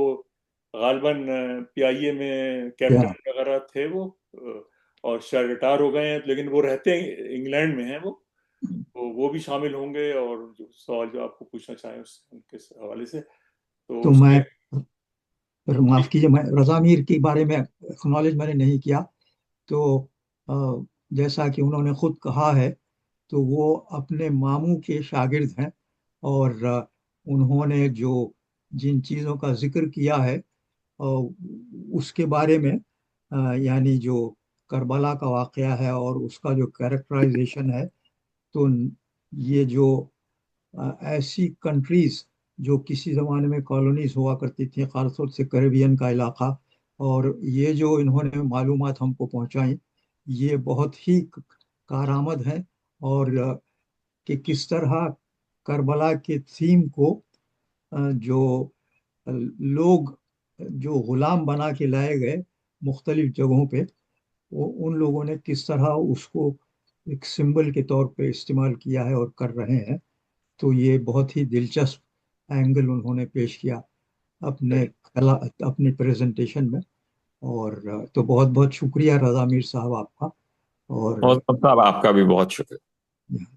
गालबन PIA में कैप्टन वगैरह थे वो, और शायद रिटायर हो गए हैं, लेकिन वो रहते हैं इंग्लैंड में हैं वो, तो वो भी शामिल होंगे। और जो सवाल जो आपको पूछना चाहें उनके हवाले से, तो मैं फिर माफ कीजिए, मैं रजा मीर के बारे में एक्नॉलेज मैंने नहीं किया। तो जैसा कि उन्होंने खुद कहा है, तो वो अपने मामू के शागिर्द हैं, और उन्होंने जो जिन चीज़ों का जिक्र किया है उसके बारे में, यानी जो करबला का वाक़या है और उसका जो कैरेक्टराइजेशन है, तो ये जो ऐसी कंट्रीज जो किसी ज़माने में कॉलोनीज हुआ करती थी, खासतौर से कैरेबियन का इलाका, और ये जो इन्होंने मालूमात हमको पहुंचाई, ये बहुत ही कारआमद है। और कि किस तरह करबला के थीम को जो लोग जो गुलाम बना के लाए गए मुख्तलिफ जगहों पे, वो उन लोगों ने किस तरह उसको एक सिंबल के तौर पे इस्तेमाल किया है और कर रहे हैं। तो ये बहुत ही दिलचस्प एंगल उन्होंने पेश किया अपने प्रेजेंटेशन में। और तो बहुत बहुत शुक्रिया रजा मीर साहब आपका। और साहब आपका भी बहुत शुक्रिया।